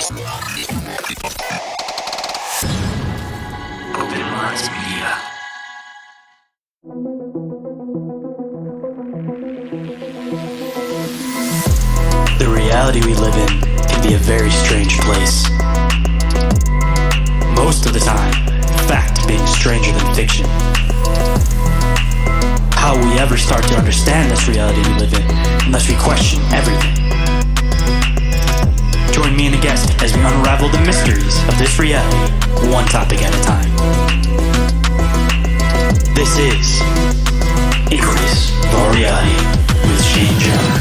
The reality we live in can be a very strange place. Most of the time, fact being stranger than fiction. How will we ever start to understand this reality we live in unless we question everything? Join me and a guest as we unravel the mysteries of this reality, one topic at a time. This is Inquiries of Our Reality with Shayn Orin.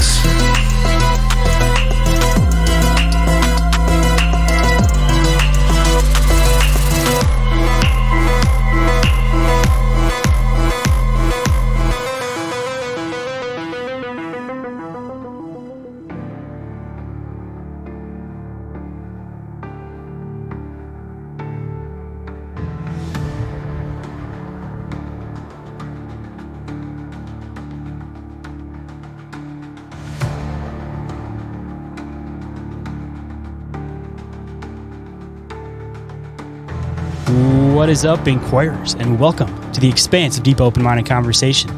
What is up, Inquirers, and welcome to the expanse of deep, open-minded conversation.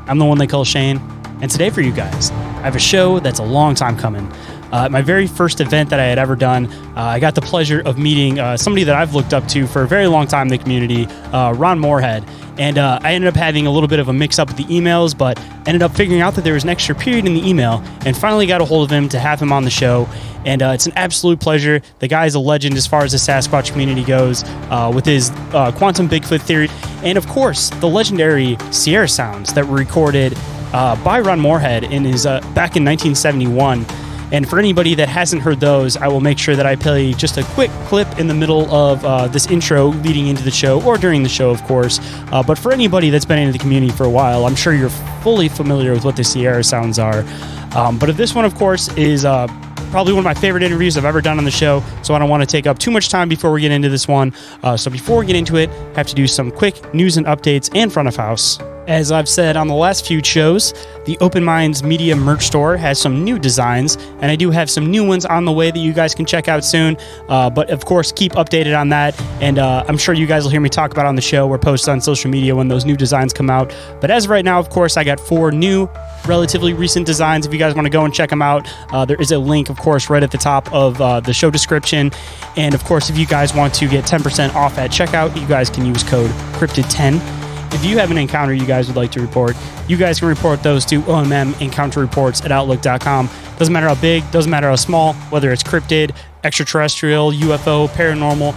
I'm the one they call Shane, and today for you guys, I have a show that's a long time coming. My very first event that I had ever done, I got the pleasure of meeting somebody that I've looked up to for a very long time in the community, Morehead. And I ended up having a little bit of a mix-up with the emails, but ended up figuring out that there was an extra period in the email, and finally got a hold of him to have him on the show. And it's an absolute pleasure. The guy is a legend as far as the Sasquatch community goes, with his quantum Bigfoot theory, and of course, the legendary Sierra sounds that were recorded by Morehead in his back in 1971. And for anybody that hasn't heard those, I will make sure that I play just a quick clip in the middle of this intro leading into the show, or during the show, of course. But for anybody that's been in the community for a while, I'm sure you're fully familiar with what the Sierra sounds are. But this one, of course, is probably one of my favorite interviews I've ever done on the show, so I don't want to take up too much time before we get into this one. So before we get into it, I have to do some quick news and updates and front of house. As I've said on the last few shows, the Open Minds Media merch store has some new designs, and I do have some new ones on the way that you guys can check out soon. But of course, keep updated on that, and I'm sure you guys will hear me talk about it on the show or post on social media when those new designs come out. But as of right now, of course, I got 4 new, relatively recent designs. If you guys want to go and check them out, there is a link, of course, right at the top of the show description. And of course, if you guys want to get 10% off at checkout, you guys can use code CRYPTID10. If you have an encounter you guys would like to report, you guys can report those to ommencounterreports at outlook.com. Doesn't matter how big, doesn't matter how small, whether it's cryptid, extraterrestrial, UFO, paranormal,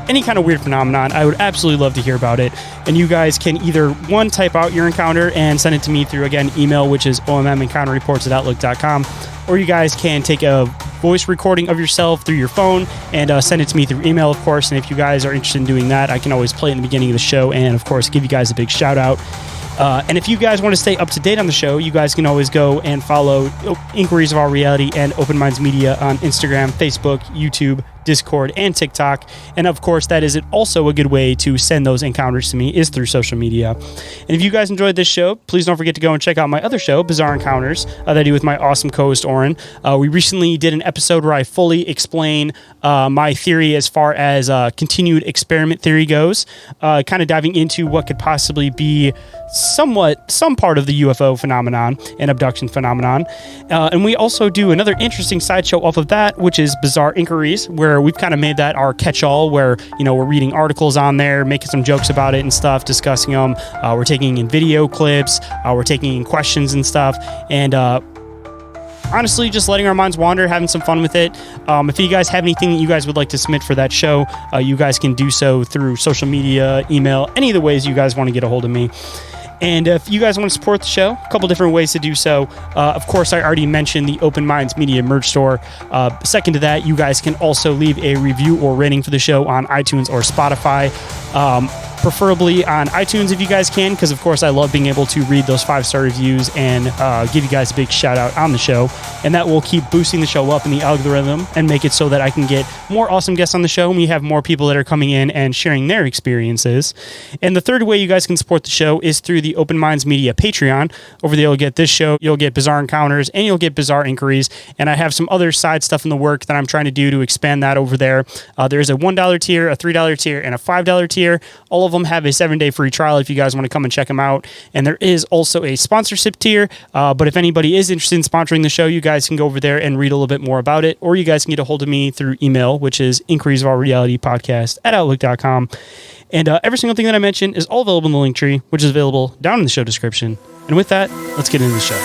any kind of weird phenomenon, I would absolutely love to hear about it. And you guys can either, one, type out your encounter and send it to me through, again, email, which is ommencounterreports at outlook.com, or you guys can take a voice recording of yourself through your phone and send it to me through email, of course. And if you guys are interested in doing that, I can always play it in the beginning of the show and, of course, give you guys a big shout out. And if you guys want to stay up to date on the show, you guys can always go and follow Inquiries of Our Reality and Open Minds Media on Instagram, Facebook, YouTube, Discord, and TikTok. And of course, that is also a good way to send those encounters to me, is through social media. And if you guys enjoyed this show, please don't forget to go and check out my other show, Bizarre Encounters, that I do with my awesome co-host Orin. We recently did an episode where I fully explain my theory as far as continued experiment theory goes, kind of diving into what could possibly be some part of the UFO phenomenon and abduction phenomenon. And we also do another interesting sideshow off of that, which is Bizarre Inquiries, where we've kind of made that our catch-all, where, you know, we're reading articles on there, making some jokes about it and stuff, discussing them. We're taking in video clips, we're taking in questions and stuff, and honestly, just letting our minds wander, having some fun with it. If you guys have anything that you guys would like to submit for that show, you guys can do so through social media, email, any of the ways you guys want to get a hold of me. And if you guys want to support the show, a couple different ways to do so. Of course, I already mentioned the Open Minds Media merch store. Second to that, you guys can also leave a review or rating for the show on iTunes or Spotify. preferably on iTunes if you guys can, because of course I love being able to read those 5-star reviews and give you guys a big shout out on the show. And that will keep boosting the show up in the algorithm and make it so that I can get more awesome guests on the show, and we have more people that are coming in and sharing their experiences. And the third way you guys can support the show is through the Open Minds Media Patreon. Over there you'll get this show, you'll get Bizarre Encounters, and you'll get Bizarre Inquiries. And I have some other side stuff in the work that I'm trying to do to expand that over there. There's a $1 tier, a $3 tier, and a $5 tier. All of them have a 7-day free trial if you guys want to come and check them out. And there is also a sponsorship tier. But if anybody is interested in sponsoring the show, you guys can go over there and read a little bit more about it. Or you guys can get a hold of me through email, which is inquiriesofallrealitypodcast@outlook.com. And every single thing that I mentioned is all available in the link tree, which is available down in the show description. And with that, let's get into the show.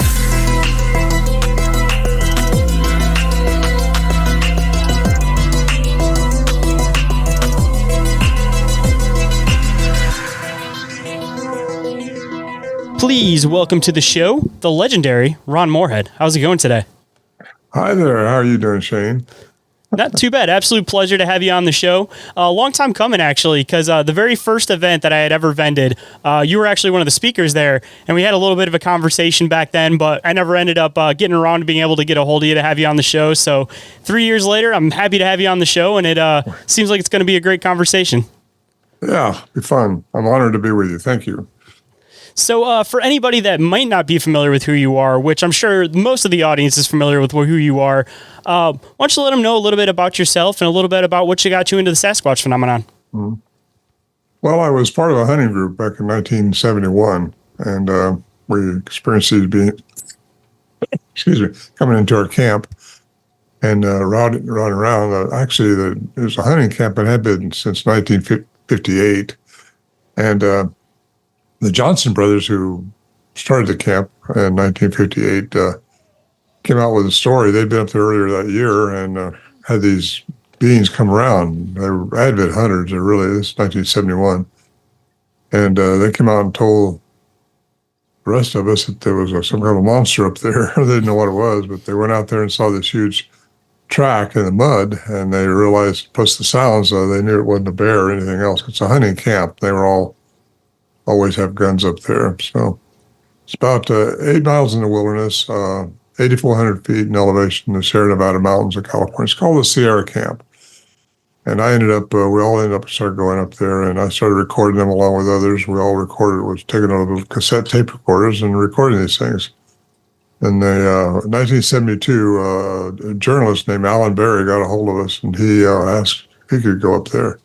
Please welcome to the show, the legendary Ron Morehead. How's it going today? Hi there. How are you doing, Shane? Not too bad. Absolute pleasure to have you on the show. A long time coming, actually, because the very first event that I had ever vended, you were actually one of the speakers there, and we had a little bit of a conversation back then, but I never ended up getting around to being able to get a hold of you to have you on the show. So 3 years later, I'm happy to have you on the show, and it seems like it's going to be a great conversation. Yeah, be fun. I'm honored to be with you. Thank you. So for anybody that might not be familiar with who you are, which I'm sure most of the audience is familiar with who you are, why don't you let them know a little bit about yourself and a little bit about what you got you into the Sasquatch phenomenon? Mm-hmm. Well, I was part of a hunting group back in 1971, and we experienced these being, coming into our camp and routing around. Actually, there's a hunting camp that had been since 1958, and the Johnson brothers, who started the camp in 1958, came out with a story. They'd been up there earlier that year and had these beings come around. They were avid hunters. This is 1971. And they came out and told the rest of us that there was some kind of monster up there. They didn't know what it was, but they went out there and saw this huge track in the mud, and they realized, plus the sounds, they knew it wasn't a bear or anything else. It's a hunting camp. They were always have guns up there. So it's about 8 miles in the wilderness, 8,400 feet in elevation in the Sierra Nevada mountains of California. It's called the Sierra Camp. And we all ended up started going up there, and I started recording them along with others. We all recorded, was taking on little cassette tape recorders and recording these things. In 1972, a journalist named Alan Berry got a hold of us, and he asked if he could go up there.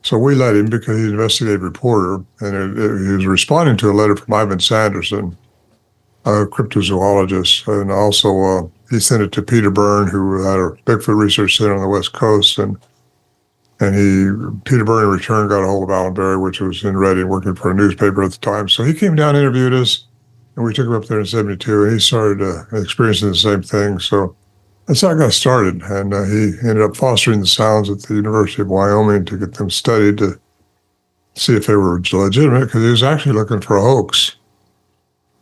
So we let him because he's an investigative reporter, and he was responding to a letter from Ivan Sanderson, a cryptozoologist, and also he sent it to Peter Byrne, who had a Bigfoot research center on the West Coast, and Peter Byrne in return got a hold of Alan Berry, which was in Reading, working for a newspaper at the time. So he came down, interviewed us, and we took him up there in 72, and he started experiencing the same thing. So that's how I got started, and he ended up fostering the sounds at the University of Wyoming to get them studied to see if they were legitimate, because he was actually looking for a hoax,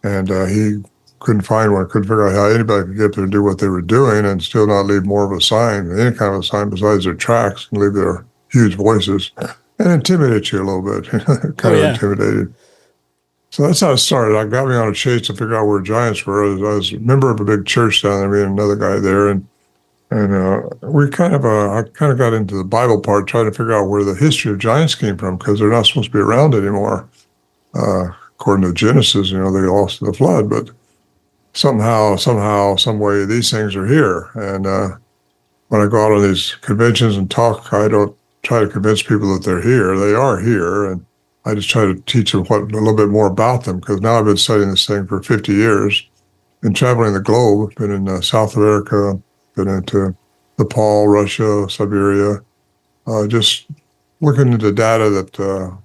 and he couldn't find one, couldn't figure out how anybody could get there and do what they were doing and still not leave more of a sign, any kind of a sign besides their tracks, and leave their huge voices and intimidate you a little bit, kind of intimidated. So that's how it started. I got me on a chase to figure out where giants were. I was a member of a big church down there, me and another guy there, and we I kind of got into the Bible part, trying to figure out where the history of giants came from, because they're not supposed to be around anymore. According to Genesis, they lost in the flood, but somehow, some way, these things are here. And when I go out on these conventions and talk, I don't try to convince people that they're here. They are here, and I just try to teach them a little bit more about them, because now I've been studying this thing for 50 years, been traveling the globe, been in South America, been into Nepal, Russia, Siberia, just looking into data that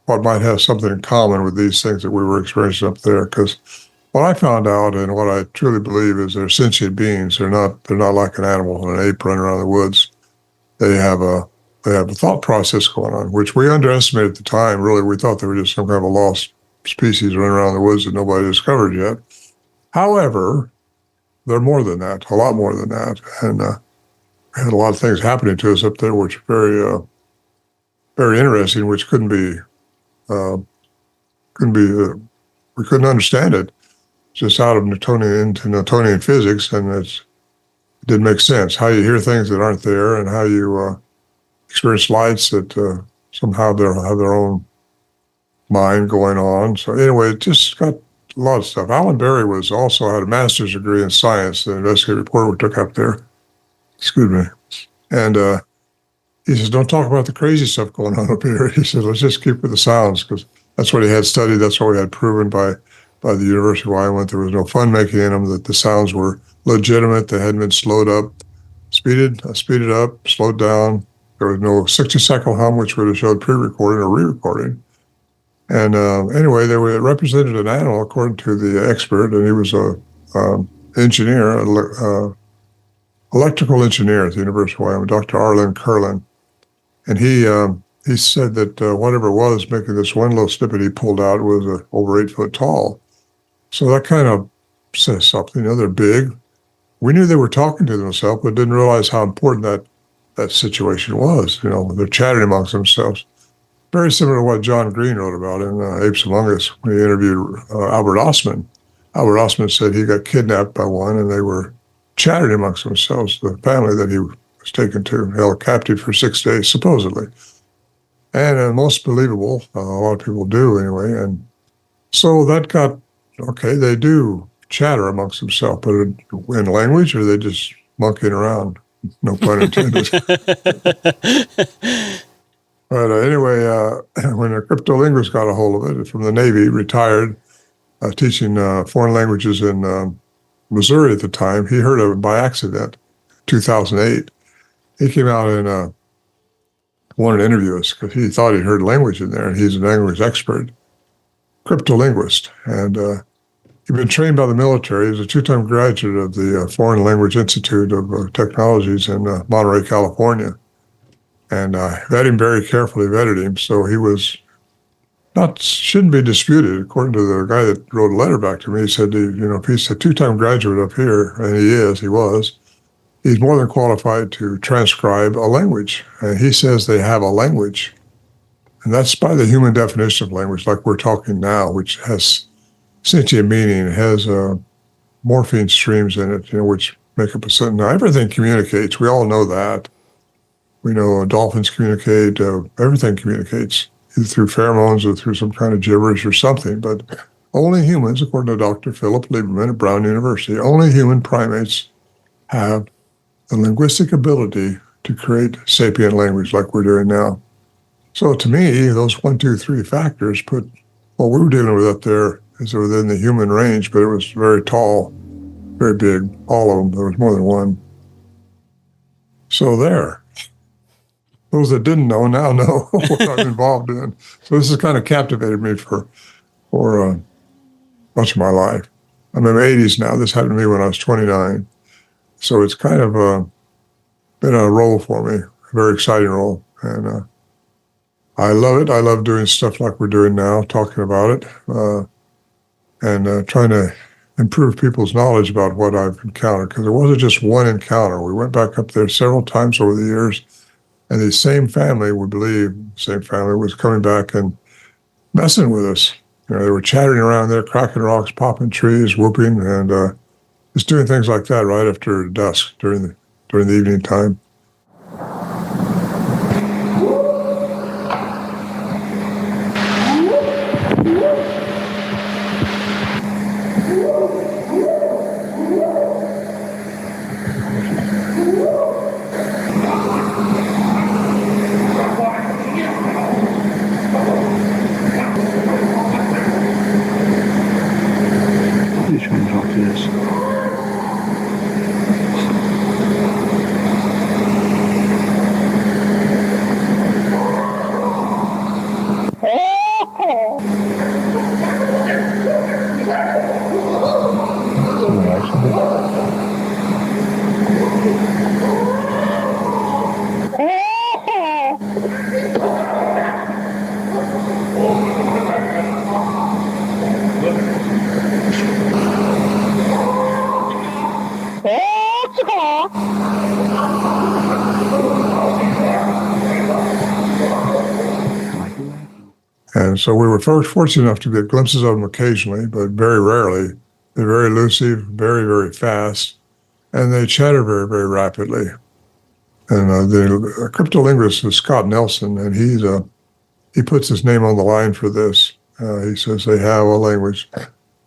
what might have something in common with these things that we were experiencing up there. Because what I found out, and what I truly believe, is they're sentient beings. They're not like an animal, an ape running around the woods. They have a thought process going on, which we underestimated at the time. Really, we thought they were just some kind of a lost species running around the woods that nobody discovered yet. However, they're more than that, a lot more than that. And we had a lot of things happening to us up there, which are very very interesting, which we couldn't understand it, just out of Newtonian physics, and it didn't make sense. How you hear things that aren't there, and how you experience lights that somehow they have their own mind going on. So anyway, it just got a lot of stuff. Alan Berry also had a master's degree in science, the investigative reporter we took up there. Excuse me. And he says, don't talk about the crazy stuff going on up here. He said, let's just keep with the sounds, because that's what he had studied. That's what we had proven by the University of Iowa. There was no fun making in them, that the sounds were legitimate. They hadn't been slowed up, speeded up, slowed down. There was no 60-second hum, which would have showed pre-recording or re-recording. And anyway, they represented an animal, according to the expert, and he was a engineer, electrical engineer at the University of Wyoming, Dr. Arlen Curlin. And he said that whatever it was making this one little snippet he pulled out was over 8 foot tall. So that kind of says something. They're big. We knew they were talking to themselves, but didn't realize how important that situation was. They're chatting amongst themselves. Very similar to what John Green wrote about in Apes Among Us when he interviewed Albert Ostman. Albert Ostman said he got kidnapped by one, and they were chatting amongst themselves, the family that he was taken to, held captive for 6 days, supposedly. And most believable, a lot of people do anyway. And so that got, okay, they do chatter amongst themselves, but in language, or are they just monkeying around? No pun intended. But anyway, when a cryptolinguist got a hold of it from the Navy, retired, teaching foreign languages in Missouri at the time, he heard of it by accident, 2008. He came out and wanted to interview us because he thought he heard language in there, and he's a language expert, cryptolinguist. And he'd been trained by the military. He was a two-time graduate of the Foreign Language Institute of Technologies in Monterey, California. And vetted him very carefully, vetted him, so he shouldn't be disputed. According to the guy that wrote a letter back to me, he said, if he's a two-time graduate up here, and he was, he's more than qualified to transcribe a language. And he says they have a language. And that's by the human definition of language, like we're talking now, which has sentient meaning, has morpheme streams in it, which make up a sentence. Now, everything communicates. We all know that. We know dolphins communicate. Everything communicates, either through pheromones or through some kind of gibberish or something. But only humans, according to Dr. Philip Lieberman at Brown University, only human primates have the linguistic ability to create sapient language like we're doing now. So to me, those 1, 2, 3 factors put what we were dealing with up there is within the human range, but it was very tall, very big, all of them. There was more than one. So there. Those that didn't know now know what I'm involved in. So this has kind of captivated me for much of my life. I'm in my 80s now. This happened to me when I was 29. So it's kind of been a role for me, a very exciting role. And I love it. I love doing stuff like we're doing now, talking about it, and trying to improve people's knowledge about what I've encountered. Because it wasn't just one encounter. We went back up there several times over the years. And the same family, we believe, was coming back and messing with us. They were chattering around there, cracking rocks, popping trees, whooping, and just doing things like that right after dusk during the evening time. And so we were fortunate enough to get glimpses of them occasionally, but very rarely. They're very elusive, very, very fast, and they chatter very, very rapidly. And the cryptolinguist is Scott Nelson, and he puts his name on the line for this. He says they have a language.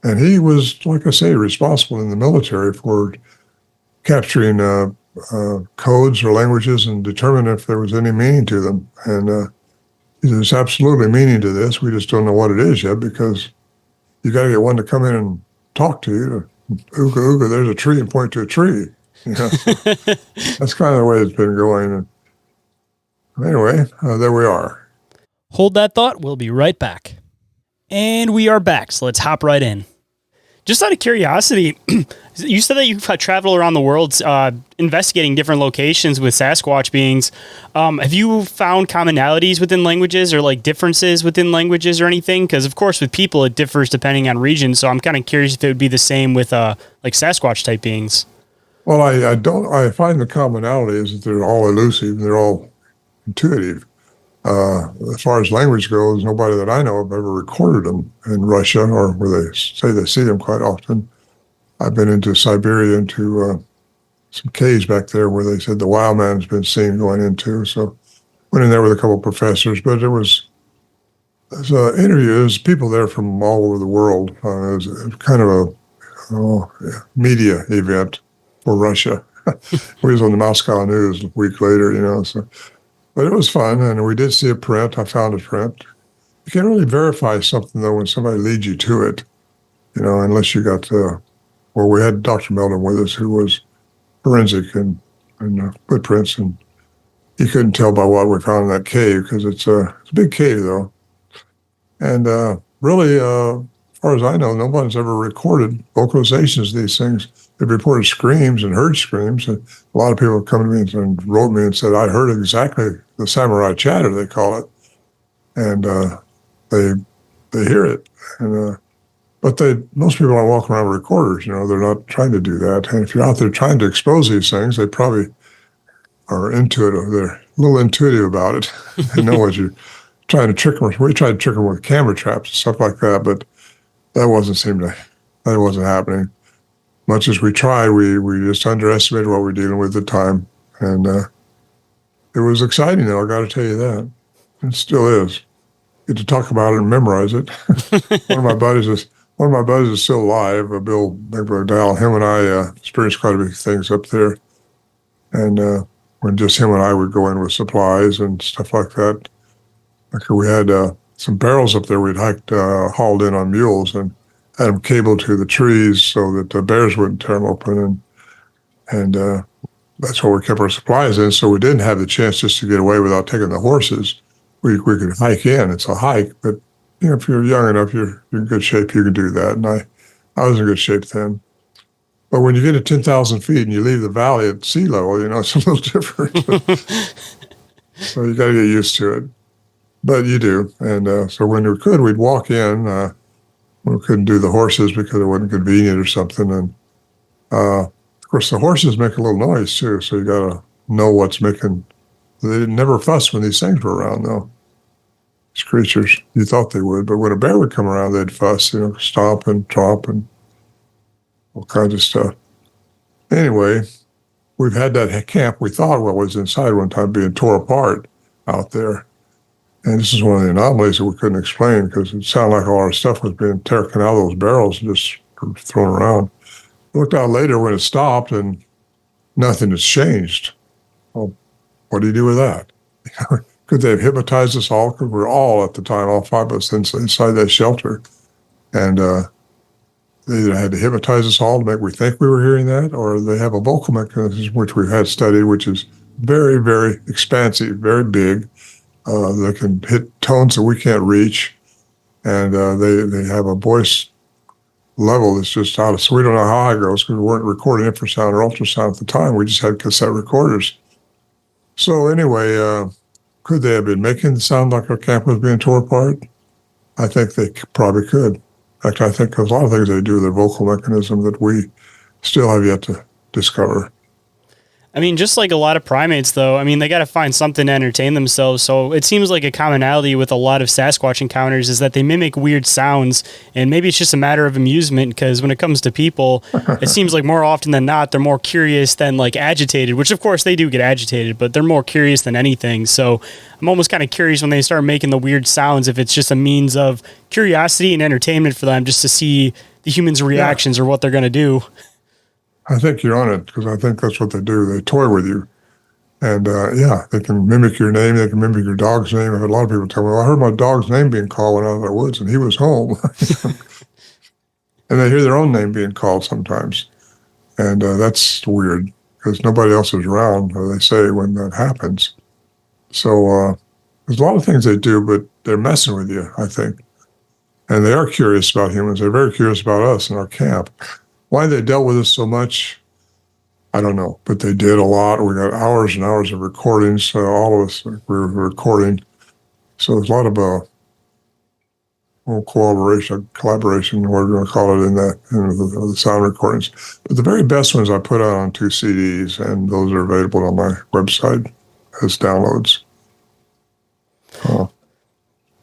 And he was, like I say, responsible in the military for capturing codes or languages and determining if there was any meaning to them. And there's absolutely meaning to this. We just don't know what it is yet, because you got to get one to come in and talk to you. Ooga, ooga, there's a tree, and point to a tree. You know? That's kind of the way it's been going. And anyway, there we are. Hold that thought. We'll be right back. And we are back, so let's hop right in. Just out of curiosity, you said that you've traveled around the world investigating different locations with Sasquatch beings. Have you found commonalities within languages, or like differences within languages or anything? Because, of course, with people, it differs depending on region. So I'm kind of curious if it would be the same with like Sasquatch type beings. Well, I find the commonality is that they're all elusive. They're all intuitive. As far as language goes, nobody that I know of ever recorded them in Russia, or where they say they see them quite often. I've been into Siberia, into some caves back there where they said the wild man's been seen going into. So went in there with a couple of professors, but it was interviews, people there from all over the world. It was kind of a media event for Russia. We was on the Moscow News a week later, you know, so. But it was fun, and we did see a print. I found a print. You can't really verify something, though, when somebody leads you to it, you know, unless you got, well, we had Dr. Meldon with us, who was forensic and footprints, and he couldn't tell by what we found in that cave, because it's a big cave, though. And really, as far as I know, nobody's ever recorded vocalizations of these things. They've reported screams and heard screams. And a lot of people have come to me and wrote me and said, I heard exactly the samurai chatter, they call it. And they hear it. And but most people aren't walking around with recorders, you know, they're not trying to do that. And if you're out there trying to expose these things, they probably are intuitive. They're a little intuitive about it. They know what you're trying to trick them. We tried to trick them with camera traps and stuff like that, but that wasn't happening. Much as we tried, we just underestimated what we're dealing with at the time. And it was exciting, though, I got to tell you that. It still is. Get to talk about it and memorize it. One of my buddies is still alive, Bill McDowell. Him and I experienced quite a few things up there. And when just him and I would go in with supplies and stuff like that. Like we had some barrels up there we'd hauled in on mules, and had them cabled to the trees so that the bears wouldn't tear them open. And that's where we kept our supplies in, so we didn't have the chance just to get away without taking the horses. We could hike in. It's a hike, but you know, if you're young enough, you're in good shape, you can do that. And I was in good shape then. But when you get to 10,000 feet and you leave the valley at sea level, you know, it's a little different. So you got to get used to it. But you do. And so when we could, we'd walk in. We couldn't do the horses because it wasn't convenient or something. And of course, the horses make a little noise too, so you got to know what's making. They never fuss when these things were around, though. These creatures, you thought they would, but when a bear would come around, they'd fuss, you know, stomp and tromp and all kinds of stuff. Anyway, we've had that camp we thought was inside one time being tore apart out there. And this is one of the anomalies that we couldn't explain, because it sounded like all our stuff was being taken out of those barrels and just thrown around. We looked out later when it stopped and nothing has changed. Well, what do you do with that? Could they have hypnotized us all? Because we're all at the time, all five of us inside that shelter. And they either had to hypnotize us all to make we think we were hearing that, or they have a vocal mechanism, which we've had studied, which is very, very expansive, very big. They can hit tones that we can't reach, and they have a voice level that's just out of. So we don't know how high it goes, because we weren't recording infrasound or ultrasound at the time. We just had cassette recorders. So anyway, could they have been making it sound like our camp was being tore apart? I think they probably could. In fact, I think there's a lot of things they do with their vocal mechanism that we still have yet to discover. I mean, just like a lot of primates, though, I mean, they got to find something to entertain themselves. So it seems like a commonality with a lot of Sasquatch encounters is that they mimic weird sounds, and maybe it's just a matter of amusement, because when it comes to people, it seems like more often than not, they're more curious than like agitated, which of course they do get agitated, but they're more curious than anything. So I'm almost kind of curious when they start making the weird sounds, if it's just a means of curiosity and entertainment for them, just to see the humans' reactions or what they're going to do. I think you're on it, because I think that's what they do. They toy with you. And they can mimic your name. They can mimic your dog's name. I've had a lot of people tell me, well, I heard my dog's name being called when I was in the woods and he was home. And they hear their own name being called sometimes. And that's weird, because nobody else is around, they say, when that happens. So there's a lot of things they do, but they're messing with you, I think. And they are curious about humans. They're very curious about us in our camp. Why they dealt with us so much, I don't know, but they did a lot. We got hours and hours of recordings. So all of us were recording. So there's a lot of collaboration, whatever you want to call it, in the sound recordings. But the very best ones I put out on 2 CDs, and those are available on my website as downloads.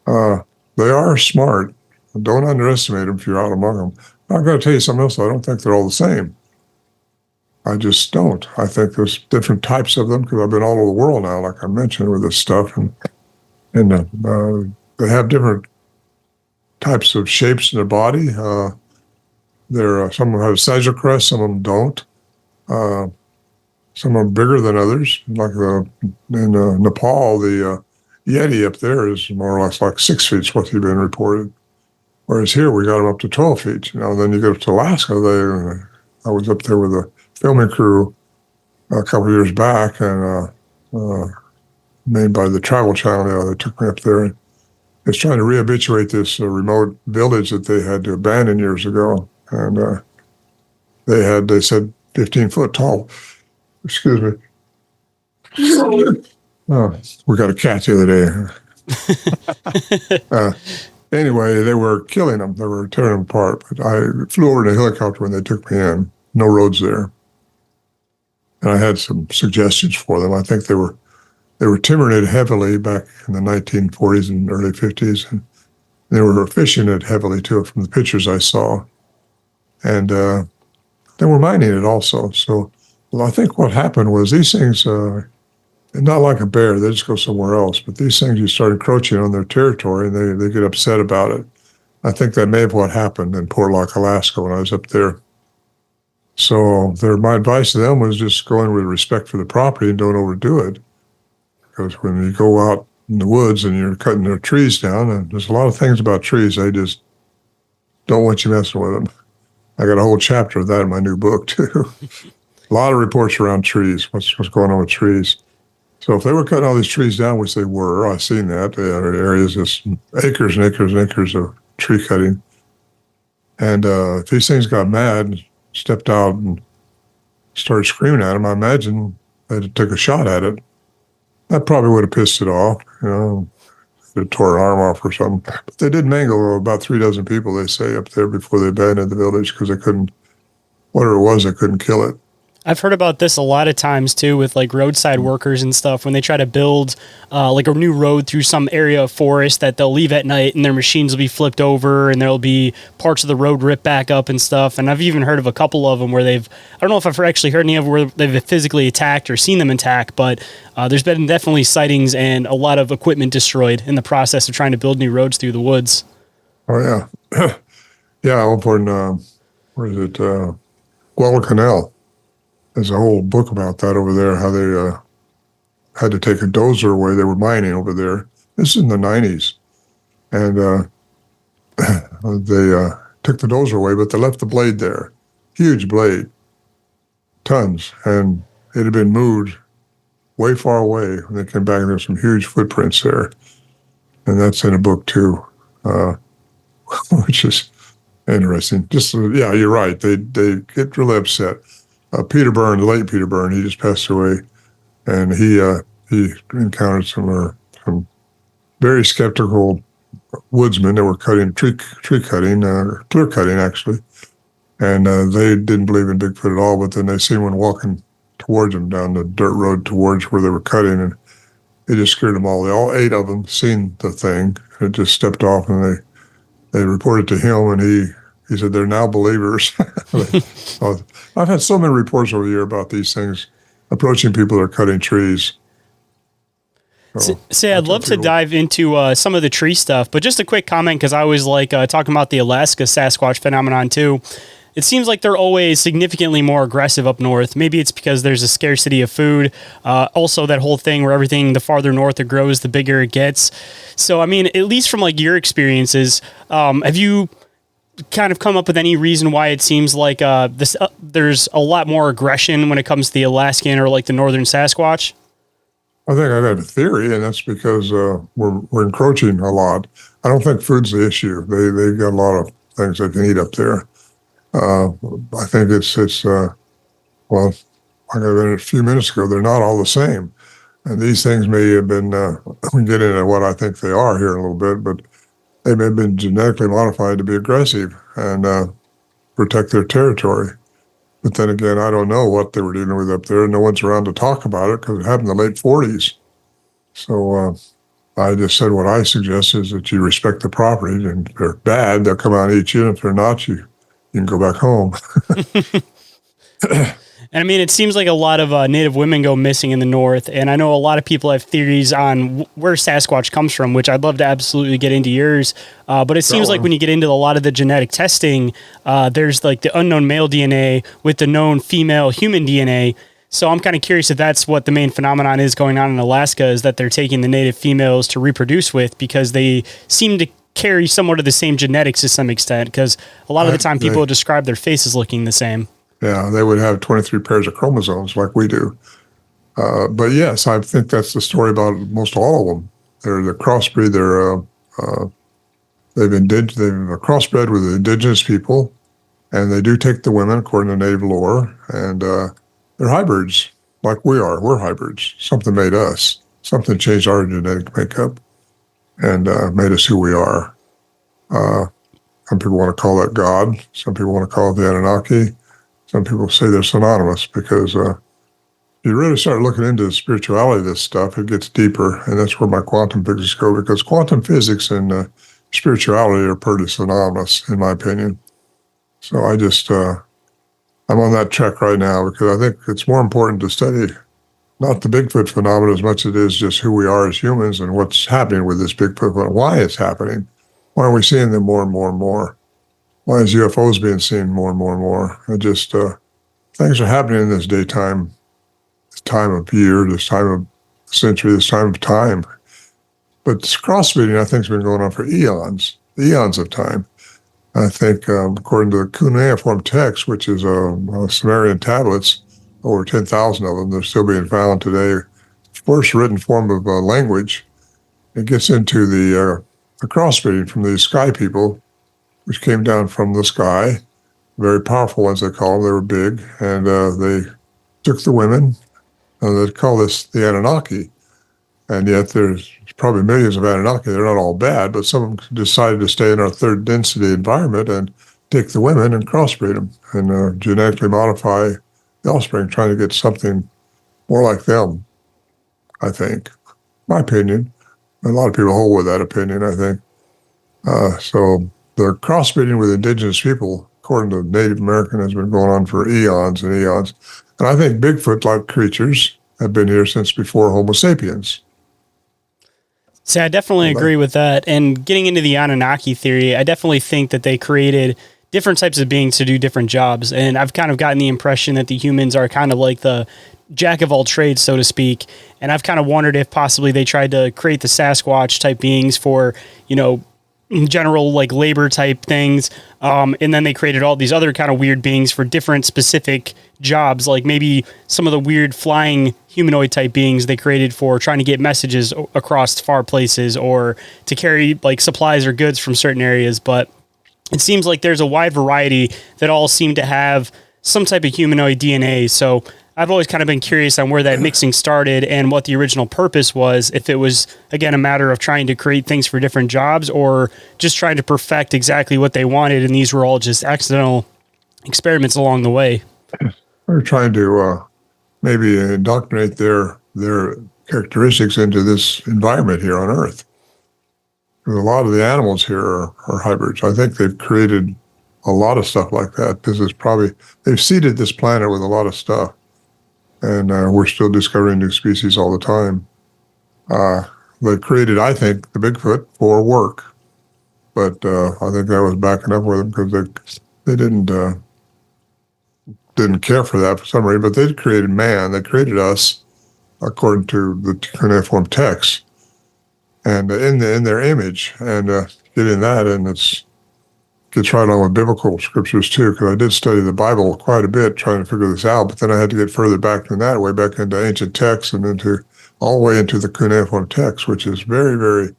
They are smart. Don't underestimate them if you're out among them. I'm going to tell you something else. I don't think they're all the same. I just don't. I think there's different types of them, because I've been all over the world now, like I mentioned, with this stuff. And they have different types of shapes in their body. Some of them have sagittal crest, some of them don't. Some are bigger than others. Like in Nepal, the Yeti up there is more or less like 6 feet, is what's been reported. Whereas here, we got them up to 12 feet. Then you go to Alaska. I was up there with a filming crew a couple of years back, and made by the Travel Channel. They took me up there, and it's trying to rehabilitate this remote village that they had to abandon years ago. And they said 15 foot tall. Excuse me. Oh, we got a cat the other day. Anyway, they were killing them. They were tearing them apart. But I flew over in a helicopter when they took me in. No roads there. And I had some suggestions for them. I think they were timbering it heavily back in the 1940s and early 50s. And they were fishing it heavily, too, from the pictures I saw. And they were mining it also. So I think what happened was these things, not like a bear, they just go somewhere else. But these things, you start encroaching on their territory, and they get upset about it. I think that may have what happened in Portlock, Alaska, when I was up there. So my advice to them was just go in with respect for the property and don't overdo it. Because when you go out in the woods and you're cutting their trees down, and there's a lot of things about trees, they just don't want you messing with them. I got a whole chapter of that in my new book, too. A lot of reports around trees, what's going on with trees. So if they were cutting all these trees down, which they were, I've seen that. There are areas, just acres and acres and acres of tree cutting. And if these things got mad and stepped out and started screaming at them, I imagine they'd took a shot at it. That probably would have pissed it off, they tore an arm off or something. But they did mangle about 3 dozen people, they say, up there before they abandoned the village, because they couldn't, whatever it was, they couldn't kill it. I've heard about this a lot of times too, with like roadside workers and stuff, when they try to build like a new road through some area of forest that they'll leave at night, and their machines will be flipped over and there'll be parts of the road ripped back up and stuff. And I've even heard of a couple of them where I don't know if I've actually heard any of where they've physically attacked or seen them attack, but there's been definitely sightings and a lot of equipment destroyed in the process of trying to build new roads through the woods. Oh, yeah. Yeah, over in, where is it? Guadalcanal. There's a whole book about that over there, how they had to take a dozer away. They were mining over there. This is in the 90s. And they took the dozer away, but they left the blade there. Huge blade. Tons. And it had been moved way far away. When they came back, there were some huge footprints there. And that's in a book, too, which is interesting. Yeah, you're right. They get really upset. Peter Byrne, the late Peter Byrne, he just passed away, and he encountered some very skeptical woodsmen that were cutting tree cutting, clear cutting actually, and they didn't believe in Bigfoot at all. But then they seen one walking towards them down the dirt road towards where they were cutting, and it just scared them all. They all 8 of them seen the thing, and it just stepped off, and they reported to him, and he said they're now believers. I've had so many reports over the year about these things approaching people that are cutting trees. Say, I'd love to dive into some of the tree stuff, but just a quick comment, because I always like talking about the Alaska Sasquatch phenomenon too. It seems like they're always significantly more aggressive up north. Maybe it's because there's a scarcity of food. Also, that whole thing where everything, the farther north it grows, the bigger it gets. So, I mean, at least from like your experiences, have you kind of come up with any reason why it seems like there's a lot more aggression when it comes to the Alaskan or like the northern Sasquatch? I think I got a theory, and that's because we're encroaching a lot. I don't think food's the issue. They got a lot of things they can eat up there. I think it's well, like I read a few minutes ago, they're not all the same. And these things may have been, we get into what I think they are here in a little bit, but they may have been genetically modified to be aggressive and protect their territory. But then again, I don't know what they were dealing with up there. No one's around to talk about it because it happened in the late 40s. So I just said what I suggest is that you respect the property, and if they're bad, they'll come out and eat you. And if they're not, you can go back home. And I mean, it seems like a lot of Native women go missing in the north. And I know a lot of people have theories on where Sasquatch comes from, which I'd love to absolutely get into yours. But it seems like when you get into a lot of the genetic testing, there's like the unknown male DNA with the known female human DNA. So I'm kind of curious if that's what the main phenomenon is going on in Alaska, is that they're taking the native females to reproduce with because they seem to carry somewhat of the same genetics to some extent, because a lot of the time people describe their faces looking the same. Yeah, they would have 23 pairs of chromosomes like we do. But yes, I think that's the story about most all of them. They're the crossbreed. They've crossbred with indigenous people, and they do take the women according to native lore, and they're hybrids like we are. We're hybrids. Something made us. Something changed our genetic makeup and made us who we are. Some people want to call that God. Some people want to call it the Anunnaki. Some people say they're synonymous because you really start looking into the spirituality of this stuff, it gets deeper, and that's where my quantum physics go, because quantum physics and spirituality are pretty synonymous, in my opinion. So I just, I'm on that track right now because I think it's more important to study not the Bigfoot phenomenon as much as it is just who we are as humans and what's happening with this Bigfoot phenomenon, why it's happening. Why are we seeing them more and more and more? Why is UFOs being seen more and more and more? It just, things are happening in this daytime, this time of year, this time of century, this time of time. But this crossbreeding, I think, has been going on for eons of time. I think, according to the cuneiform text, which is Sumerian tablets, over 10,000 of them, they're still being found today. First written form of language. It gets into the crossbreeding from these sky people, which came down from the sky, very powerful ones, they call them. They were big, and they took the women, and they call this the Anunnaki. And yet there's probably millions of Anunnaki. They're not all bad, but some of them decided to stay in our third density environment and take the women and crossbreed them and genetically modify the offspring, trying to get something more like them, I think. My opinion. A lot of people hold with that opinion, I think. So the crossbreeding with indigenous people, according to Native American, has been going on for eons and eons. And I think Bigfoot-like creatures have been here since before Homo sapiens. See, I definitely agree with that. And getting into the Anunnaki theory, I definitely think that they created different types of beings to do different jobs. And I've kind of gotten the impression that the humans are kind of like the jack of all trades, so to speak. And I've kind of wondered if possibly they tried to create the Sasquatch type beings for, general like labor type things. And then they created all these other kind of weird beings for different specific jobs, like maybe some of the weird flying humanoid type beings they created for trying to get messages across far places or to carry like supplies or goods from certain areas. But it seems like there's a wide variety that all seem to have some type of humanoid DNA. So I've always kind of been curious on where that mixing started and what the original purpose was, if it was, again, a matter of trying to create things for different jobs or just trying to perfect exactly what they wanted, and these were all just accidental experiments along the way. We're trying to maybe indoctrinate their characteristics into this environment here on Earth. Because a lot of the animals here are hybrids. I think they've created a lot of stuff like that. This is probably, they've seeded this planet with a lot of stuff. And we're still discovering new species all the time. They created, I think, the Bigfoot for work. But I think that was backing up with them because they didn't care for that for some reason. But they created man. They created us according to the cuneiform text. And in their image, and getting that, and gets right on with biblical scriptures too, because I did study the Bible quite a bit trying to figure this out, but then I had to get further back than that, way back into ancient texts and all the way into the cuneiform text, which is very, very,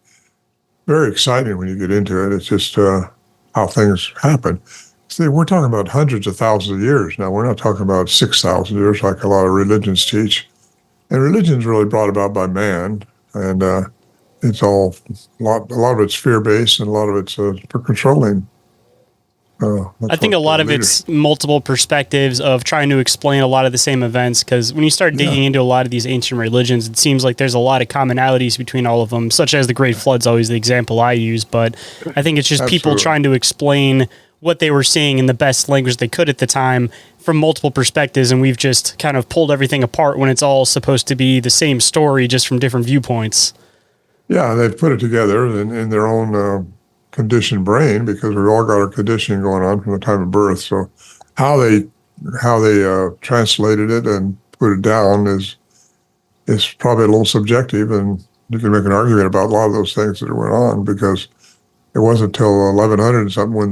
very exciting when you get into it. It's just how things happen. See, we're talking about hundreds of thousands of years now. We're not talking about 6,000 years like a lot of religions teach. And religion's really brought about by man, and it's a lot of it's fear-based, and a lot of it's for controlling. I think a lot of it's multiple perspectives of trying to explain a lot of the same events, because when you start digging into a lot of these ancient religions, it seems like there's a lot of commonalities between all of them, such as the Great Flood's always the example I use, but I think it's just people trying to explain what they were seeing in the best language they could at the time from multiple perspectives, and we've just kind of pulled everything apart when it's all supposed to be the same story, just from different viewpoints. Yeah, they've put it together in their own conditioned brain, because we've all got our conditioning going on from the time of birth. So how they translated it and put it down is probably a little subjective, and you can make an argument about a lot of those things that went on, because it wasn't until 1100 and something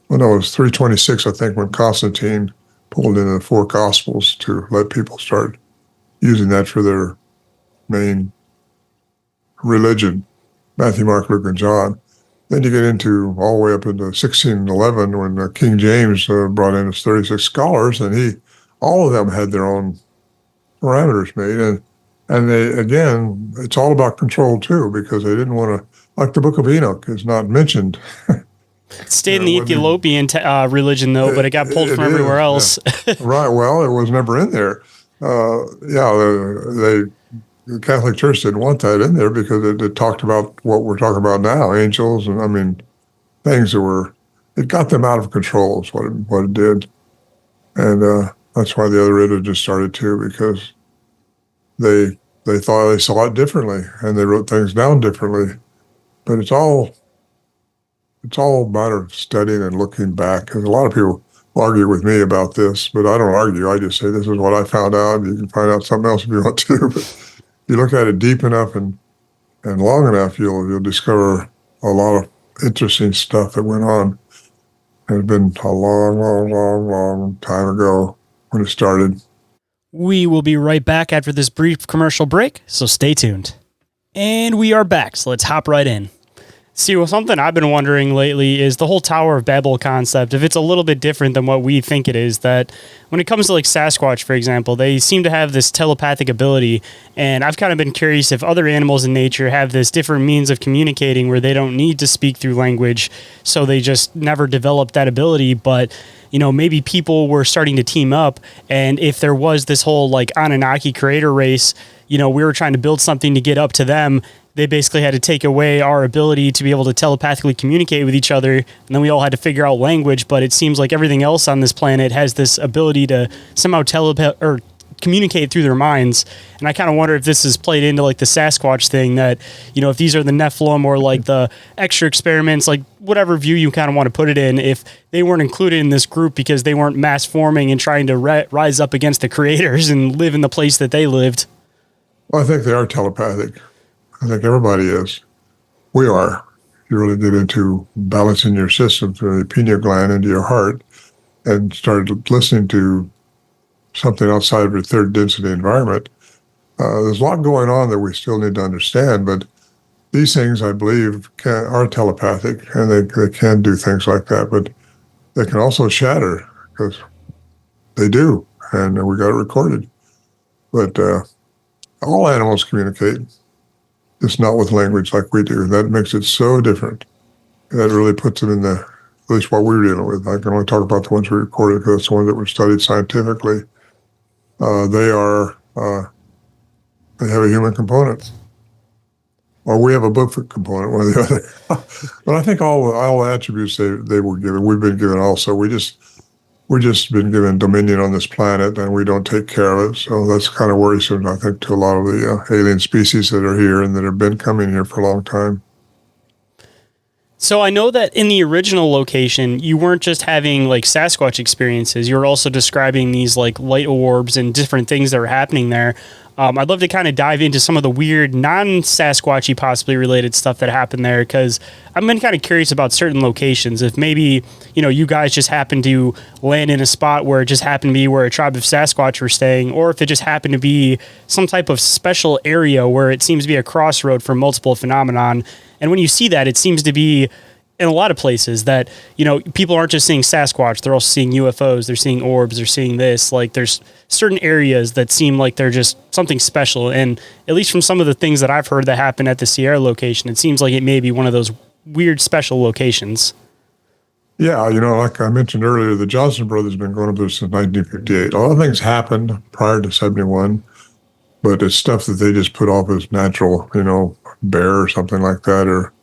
when it was 326, I think, when Constantine pulled in the four Gospels to let people start using that for their main religion. Matthew, Mark, Luke, and John. Then you get into all the way up into 1611 when King James brought in his 36 scholars, and all of them had their own parameters made. And they, again, it's all about control too, because they didn't want to, like the Book of Enoch is not mentioned. It stayed in the Ethiopian religion though, but it got pulled from everywhere else. Yeah. Right. Well, it was never in there. The Catholic Church didn't want that in there because it talked about what we're talking about now, angels, and I mean, things that it got them out of control is what it did. And that's why the other religions started too, because they thought they saw it differently, and they wrote things down differently. But it's all a matter of studying and looking back, because a lot of people argue with me about this, but I don't argue. I just say, this is what I found out. You can find out something else if you want to, but you look at it deep enough and long enough, you'll discover a lot of interesting stuff that went on. It's been a long, long, long, long time ago when it started. We will be right back after this brief commercial break, so stay tuned. And we are back, so let's hop right in. See, well, something I've been wondering lately is the whole Tower of Babel concept, if it's a little bit different than what we think it is, that when it comes to like Sasquatch, for example, they seem to have this telepathic ability, and I've kind of been curious if other animals in nature have this different means of communicating where they don't need to speak through language, so they just never developed that ability, but maybe people were starting to team up, and if there was this whole like Anunnaki creator race, we were trying to build something to get up to them, they basically had to take away our ability to be able to telepathically communicate with each other, and then we all had to figure out language, but it seems like everything else on this planet has this ability to somehow communicate through their minds. And I kind of wonder if this is played into like the Sasquatch thing, that, if these are the Nephilim or like the extra experiments, like whatever view you kind of want to put it in, if they weren't included in this group because they weren't mass forming and trying to rise up against the creators and live in the place that they lived. Well, I think they are telepathic. I think everybody is. We are. You really get into balancing your system through the pineal gland into your heart and start listening to something outside of your third density environment. There's a lot going on that we still need to understand, but these things, I believe, are telepathic, and they can do things like that, but they can also shatter, because they do, and we got it recorded. But all animals communicate. It's not with language like we do. That makes it so different. That really puts them in at least what we're dealing with. I can only talk about the ones we recorded because it's the ones that were studied scientifically. they are they have a human component, or we have a Bigfoot component, one or the other. But I think all the attributes they were given, we've been given also. We're just been given dominion on this planet, and we don't take care of it. So that's kind of worrisome, I think, to a lot of the alien species that are here and that have been coming here for a long time. So I know that in the original location, you weren't just having like Sasquatch experiences. You were also describing these like light orbs and different things that were happening there. I'd love to kind of dive into some of the weird non-Sasquatchy possibly related stuff that happened there, because I've been kind of curious about certain locations. If maybe, you guys just happened to land in a spot where it just happened to be where a tribe of Sasquatch were staying, or if it just happened to be some type of special area where it seems to be a crossroad for multiple phenomenon. And when you see that, it seems to be in a lot of places that, people aren't just seeing Sasquatch, they're also seeing UFOs, they're seeing orbs, they're seeing this. Like, there's certain areas that seem like they're just something special. And at least from some of the things that I've heard that happened at the Sierra location, it seems like it may be one of those weird special locations. Yeah, like I mentioned earlier, the Johnson brothers have been going up there since 1958. A lot of things happened prior to 71, but it's stuff that they just put off as natural, bear or something like that, or